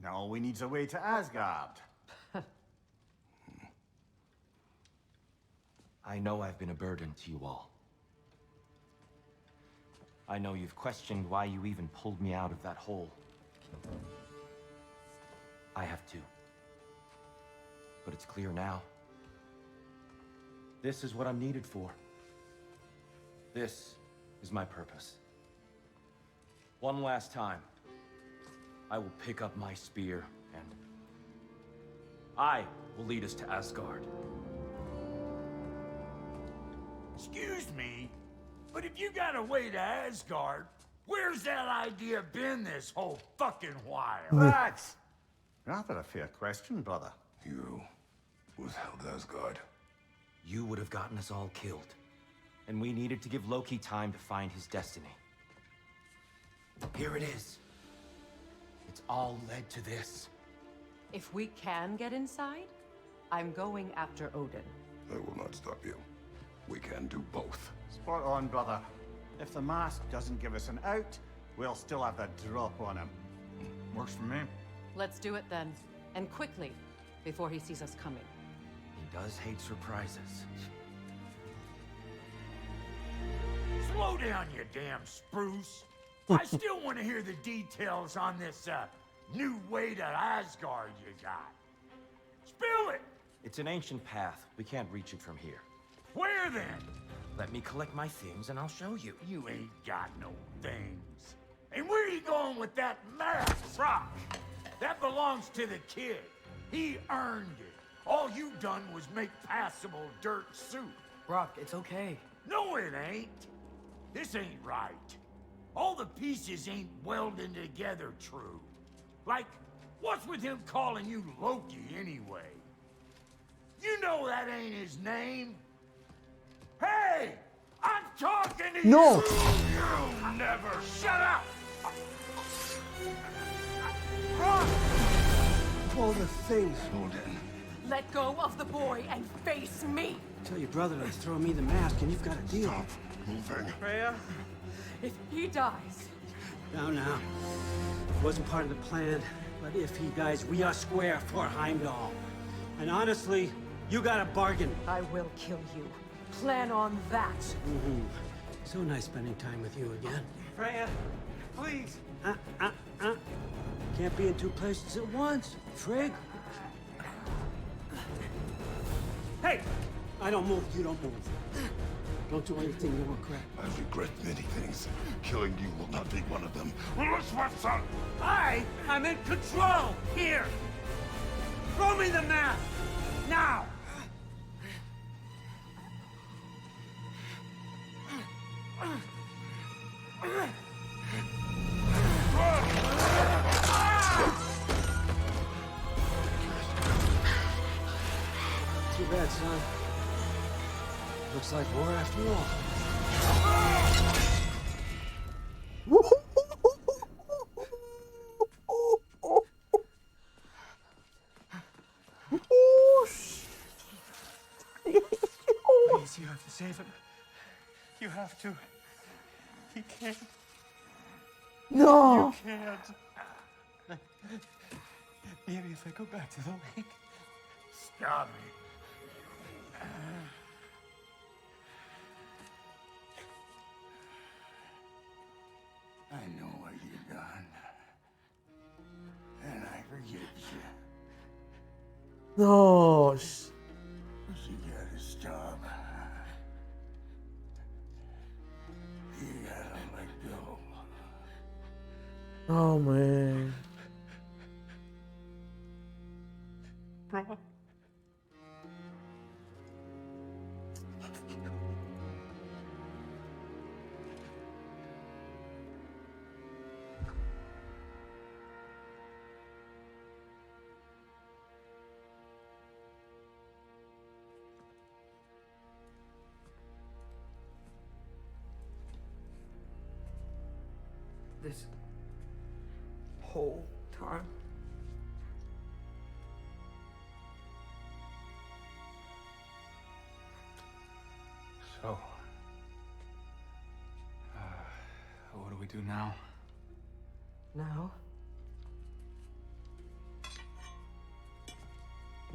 Speaker 3: Now all we need's a way to Asgard.
Speaker 9: I know I've been a burden to you all. I know you've questioned why you even pulled me out of that hole. I have too. But it's clear now. This is what I'm needed for. This is my purpose. One last time, I will pick up my spear and I will lead us to Asgard.
Speaker 7: Excuse me, but if you got a way to Asgard, where's that idea been this whole fucking while?
Speaker 3: That's rather a fair question, brother.
Speaker 14: You withheld Asgard.
Speaker 9: You would have gotten us all killed. And we needed to give Loki time to find his destiny. Here it is. It's all led to this.
Speaker 8: If we can get inside, I'm going after Odin.
Speaker 14: I will not stop you. We can do both.
Speaker 3: Spot on, brother. If the mask doesn't give us an out, we'll still have a drop on him.
Speaker 7: Works for me.
Speaker 8: Let's do it then. And quickly, before he sees us coming.
Speaker 9: He does hate surprises.
Speaker 7: Slow down, you damn spruce. I still want to hear the details on this, new way to Asgard you got. Spill it!
Speaker 9: It's an ancient path. We can't reach it from here.
Speaker 7: Where then?
Speaker 9: Let me collect my things and I'll show you.
Speaker 7: You ain't got no things. And where are you going with that mask, Brock? That belongs to the kid. He earned it. All you done was make passable dirt soup.
Speaker 2: Brock, it's okay.
Speaker 7: No, it ain't. This ain't right. All the pieces ain't welding together true. Like, what's with him calling you Loki anyway? You know that ain't his name. Hey! I'm talking to
Speaker 1: No.
Speaker 7: you! You never shut up!
Speaker 13: All the things.
Speaker 14: Odin.
Speaker 8: Let go of the boy and face me!
Speaker 13: Tell your brother to throw me the mask and you've got a deal.
Speaker 14: Stop moving.
Speaker 13: Freya?
Speaker 8: If he dies,
Speaker 13: Now. Wasn't part of the plan, but if he dies, we are square for Heimdall. And honestly, you got a bargain.
Speaker 8: I will kill you. Plan on that.
Speaker 13: So nice spending time with you again.
Speaker 10: Freya, please.
Speaker 13: Can't be in two places at once, Frigg. Hey! I don't move, you don't move. Don't do anything you regret.
Speaker 14: I regret many things. Killing you will not be one of them.
Speaker 13: I'm in control! Here! Throw me the mask! Now! Too bad, son. Looks like war after all.
Speaker 10: Please, you have to save him. You have to. He can't.
Speaker 1: No.
Speaker 10: You can't. Maybe if I go back to the lake.
Speaker 7: Stop it.
Speaker 4: I know what you've done. And I forgive you.
Speaker 1: No.
Speaker 4: But you gotta stop. You gotta let go.
Speaker 1: Oh man.
Speaker 2: This whole time?
Speaker 15: So, what do we do now?
Speaker 12: Now?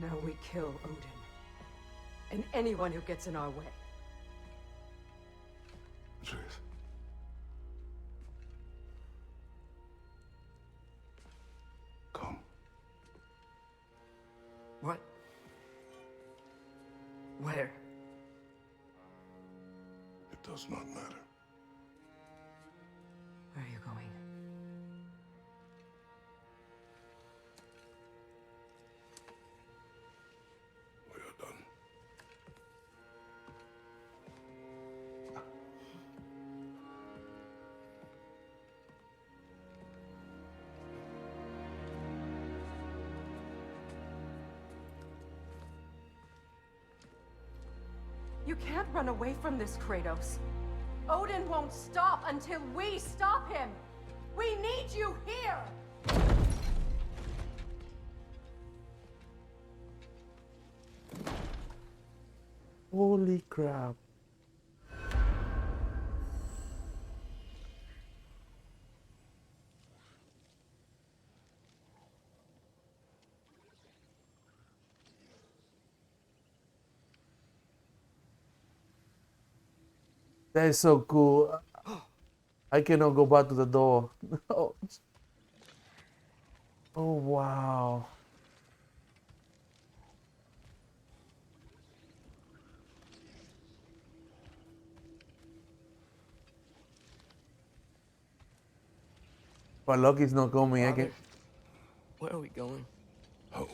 Speaker 12: Now we kill Odin. And anyone who gets in our way.
Speaker 14: Atreus. Come.
Speaker 2: What? Where?
Speaker 14: It does not matter.
Speaker 12: Where are you going?
Speaker 14: We are done.
Speaker 8: You can't run away from this, Kratos. Odin won't stop until we stop him. We need you here.
Speaker 1: Holy crap. That is so cool. I cannot go back to the door. Oh, oh wow. But Loki's not coming. I can.
Speaker 2: Where are we going?
Speaker 14: Oh.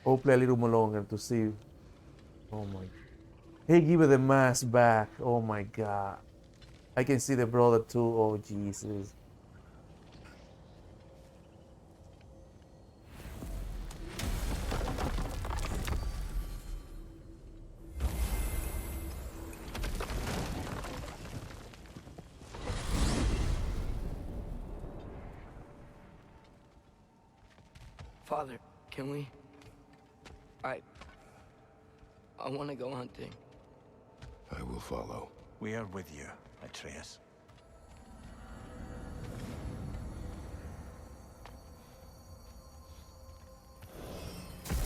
Speaker 1: Hopefully a little more longer to see. Oh my. He give it the mask back. Oh my god. I can see the brother too. Oh Jesus.
Speaker 2: Father, can we? I want to go hunting.
Speaker 14: I will follow.
Speaker 3: We are with you, Atreus.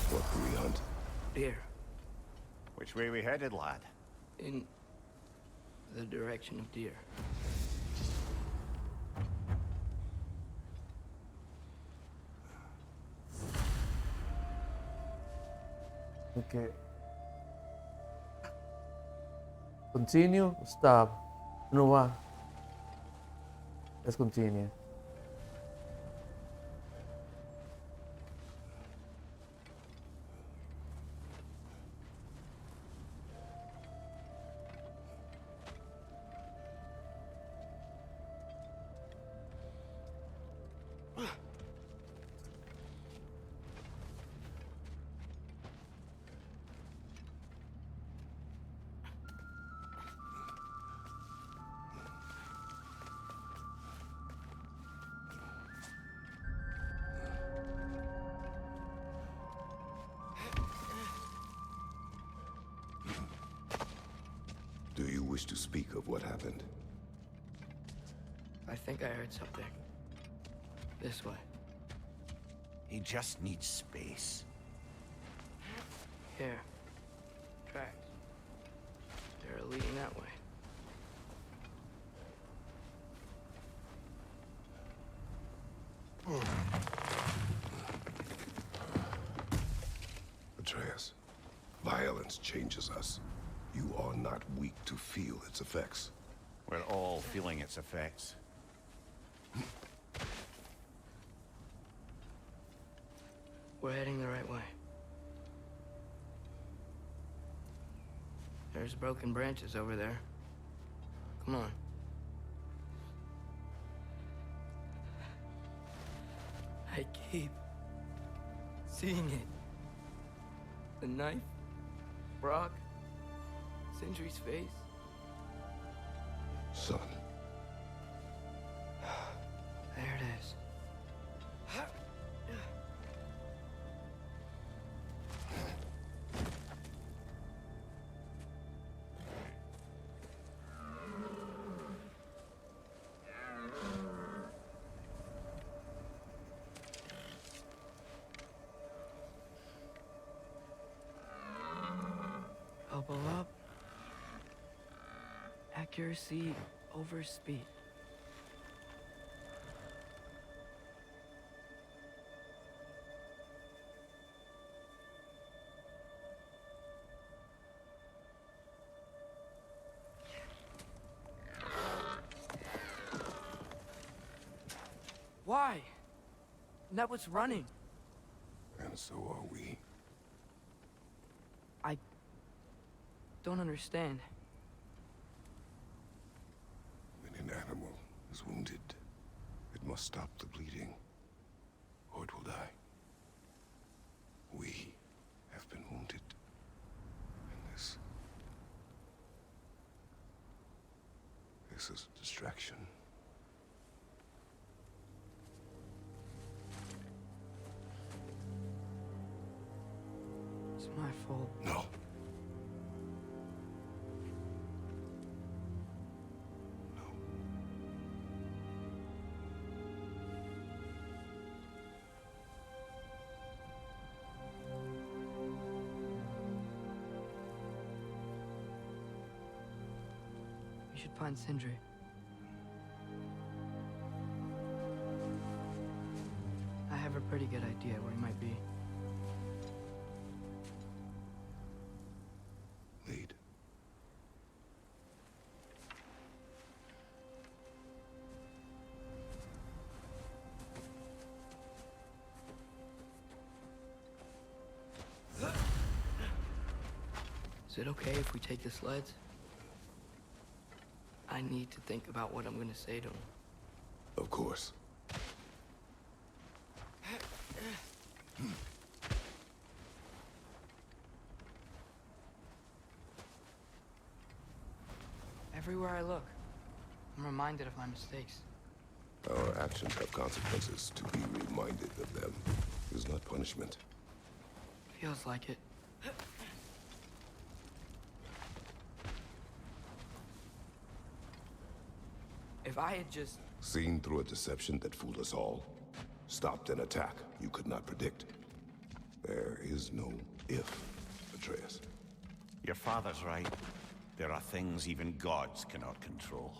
Speaker 14: What do we hunt?
Speaker 2: Deer.
Speaker 3: Which way we headed, lad?
Speaker 2: In the direction of deer.
Speaker 1: Okay. Continue. Stop. No what? Let's continue.
Speaker 14: Do you wish to speak of what happened?
Speaker 2: I think I heard something. This way.
Speaker 3: He just needs space.
Speaker 2: Here. Tracks. They're leading that way.
Speaker 14: Atreus, violence changes us. You are not weak to feel its effects.
Speaker 3: We're all feeling its effects.
Speaker 2: We're heading the right way. There's broken branches over there. Come on. I keep seeing it. The knife, Brock, Sindri's face.
Speaker 14: Son.
Speaker 2: There it is. Elbow up. Accuracy over speed. Why? That was running.
Speaker 14: And so are we.
Speaker 2: I don't understand.
Speaker 14: When an animal is wounded, it must stop the bleeding, or it will die. We have been wounded. And this is a distraction.
Speaker 2: It's my fault.
Speaker 14: No.
Speaker 2: We should find Sindri. I have a pretty good idea where he might be.
Speaker 14: Lead.
Speaker 2: Is it okay if we take the sleds? I need to think about what I'm gonna say to him.
Speaker 14: Of course.
Speaker 2: Everywhere I look, I'm reminded of my mistakes.
Speaker 14: Our actions have consequences. To be reminded of them is not punishment.
Speaker 2: Feels like it. If I had just...
Speaker 14: Seen through a deception that fooled us all. Stopped an attack you could not predict. There is no if, Atreus.
Speaker 3: Your father's right. There are things even gods cannot control.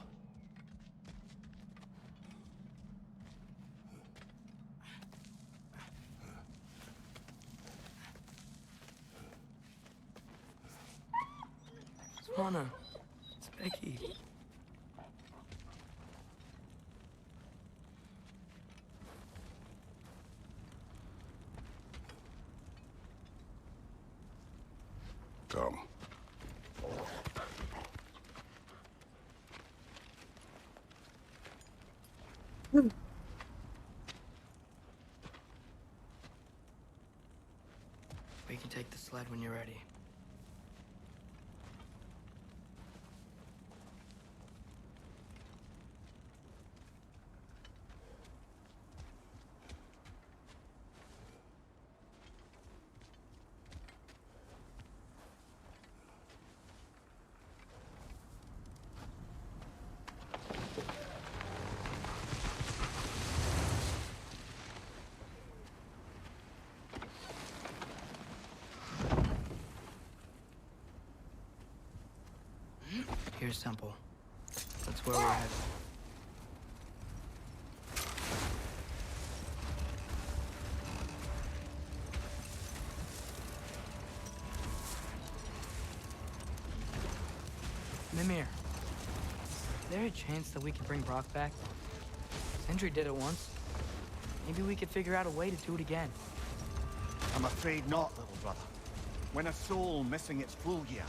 Speaker 2: Swana, it's Becky.
Speaker 14: Come.
Speaker 2: We can take the sled when you're ready. Here's Temple. That's where we're headed. Mimir, is there a chance that we could bring Brock back? Sindri did it once. Maybe we could figure out a way to do it again.
Speaker 3: I'm afraid not, little brother. When a soul missing its full gear,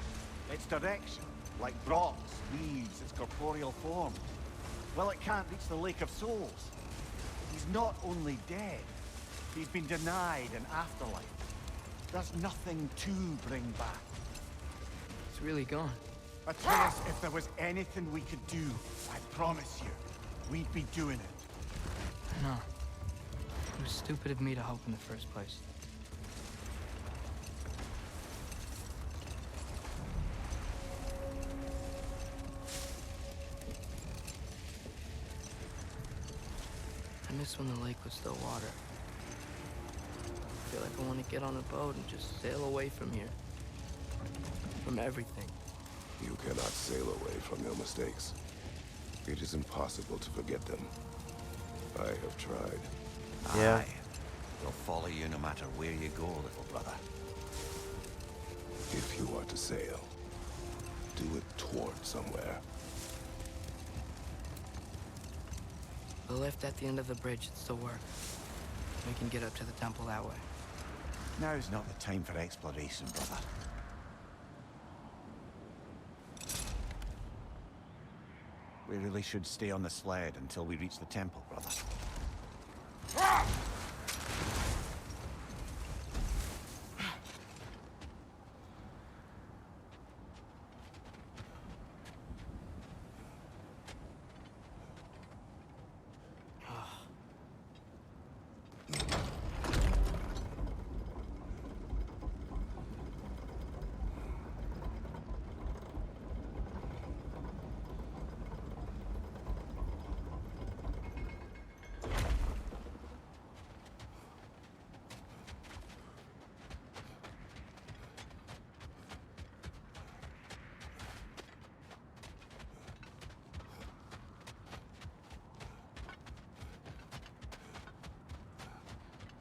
Speaker 3: its direction, like Brock's, leaves its corporeal form, well, it can't reach the Lake of Souls. He's not only dead, he's been denied an afterlife. There's nothing to bring back.
Speaker 2: It's really gone.
Speaker 3: Atreus, if there was anything we could do, I promise you, we'd be doing it.
Speaker 2: No. It was stupid of me to help in the first place. I miss when the lake was still water. I feel like I want to get on a boat and just sail away from here. From everything.
Speaker 14: You cannot sail away from your mistakes. It is impossible to forget them. I have tried.
Speaker 1: Yeah.
Speaker 3: Aye. They'll follow you no matter where you go, little brother.
Speaker 14: If you are to sail, do it toward somewhere.
Speaker 2: The lift at the end of the bridge should still work. We can get up to the temple that way.
Speaker 3: Now's not the time for exploration, brother. We really should stay on the sled until we reach the temple, brother.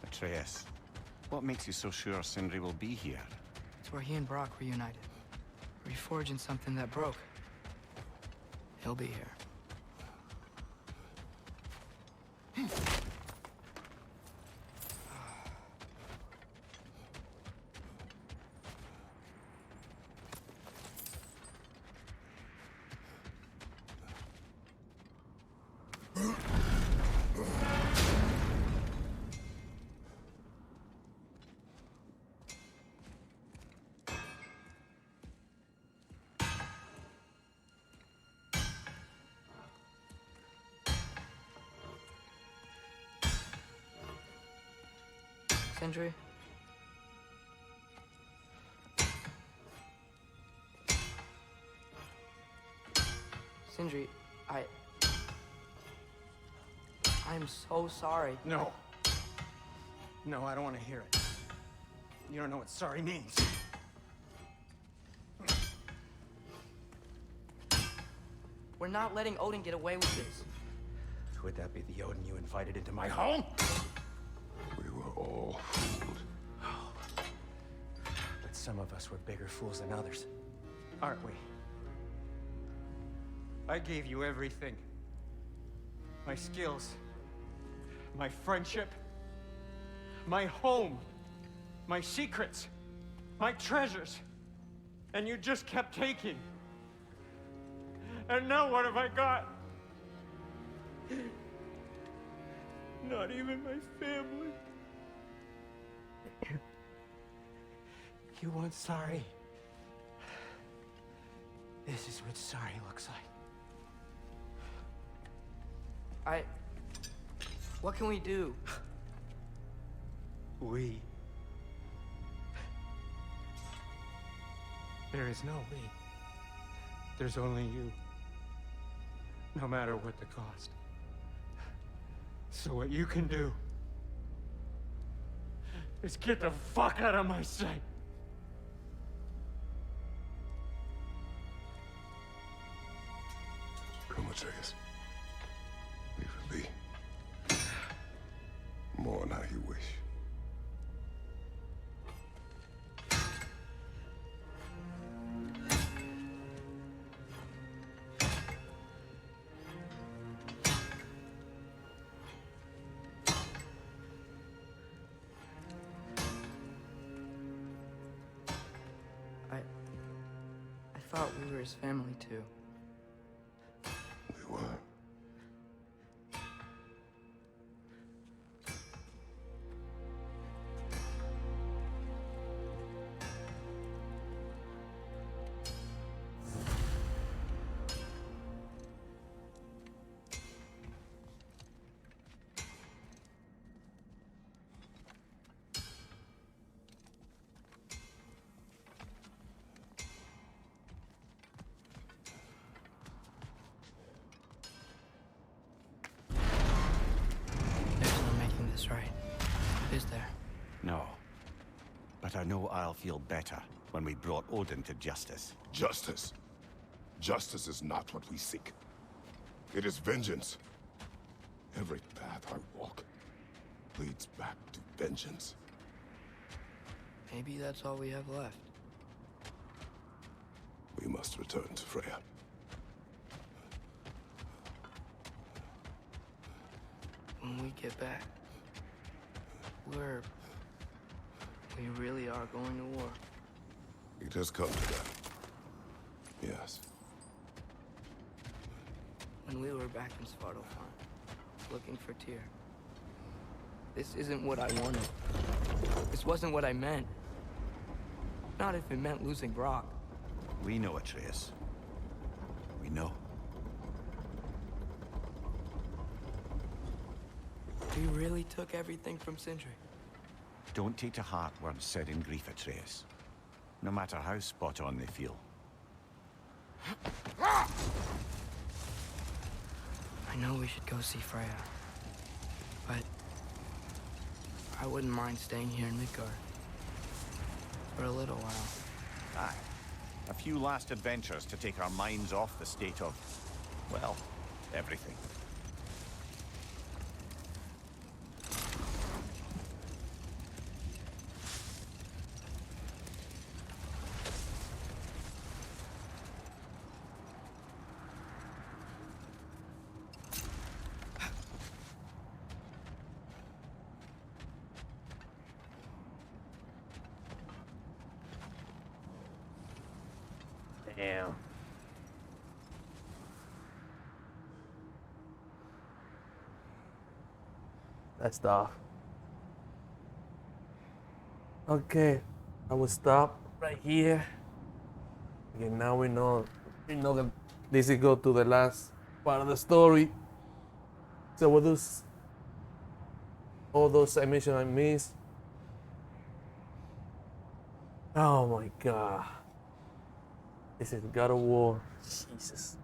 Speaker 3: Atreus, what makes you so sure Sindri will be here?
Speaker 2: It's where he and Brock reunited. Reforging something that broke. He'll be here. Sindri? Sindri, I'm so sorry.
Speaker 10: No. No, I don't want to hear it. You don't know what sorry means.
Speaker 2: We're not letting Odin get away with this.
Speaker 10: Would that be the Odin you invited into my home?
Speaker 14: We were all fooled.
Speaker 10: But some of us were bigger fools than others, aren't we? I gave you everything. My skills, my friendship, my home, my secrets, my treasures. And you just kept taking. And now what have I got? Not even my family. You want sorry? This is what sorry looks like.
Speaker 2: What can we do?
Speaker 10: We. There is no we. There's only you. No matter what the cost. So what you can do is get the fuck out of my sight.
Speaker 14: Come, Atreus. Leave it be. Mourn how you wish.
Speaker 2: thought we were his family too.
Speaker 14: We were.
Speaker 2: There's no making this right, is there?
Speaker 3: No. But I know I'll feel better when we brought Odin to justice.
Speaker 14: Justice. Justice is not what we seek. It is vengeance. Every path I walk leads back to vengeance.
Speaker 2: Maybe that's all we have left.
Speaker 14: We must return to Freya.
Speaker 2: When we get back, we really are going to war.
Speaker 14: It has come to that. Yes.
Speaker 2: When we were back in Svartalfheim, looking for Tyr. This isn't what I wanted. This wasn't what I meant. Not if it meant losing Brock.
Speaker 3: We know, Atreus. We know.
Speaker 2: We really took everything from Sindri.
Speaker 3: Don't take to heart words said in grief, Atreus. No matter how spot on they feel.
Speaker 2: I know we should go see Freya. But I wouldn't mind staying here in Midgard. For a little while.
Speaker 3: Aye. A few last adventures to take our minds off the state of, well, everything.
Speaker 1: Damn. That's tough. Okay, I will stop right here. Okay, now we know that this is go to the last part of the story. So what those all those I mentioned I missed. Oh my god. This is God of War. Jesus.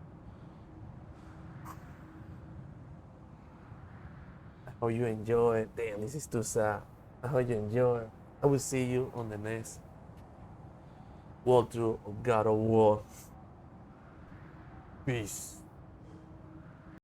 Speaker 1: I hope you enjoy it. Damn, this is too sad. I hope you enjoy it. I will see you on the next walkthrough of God of War. Peace.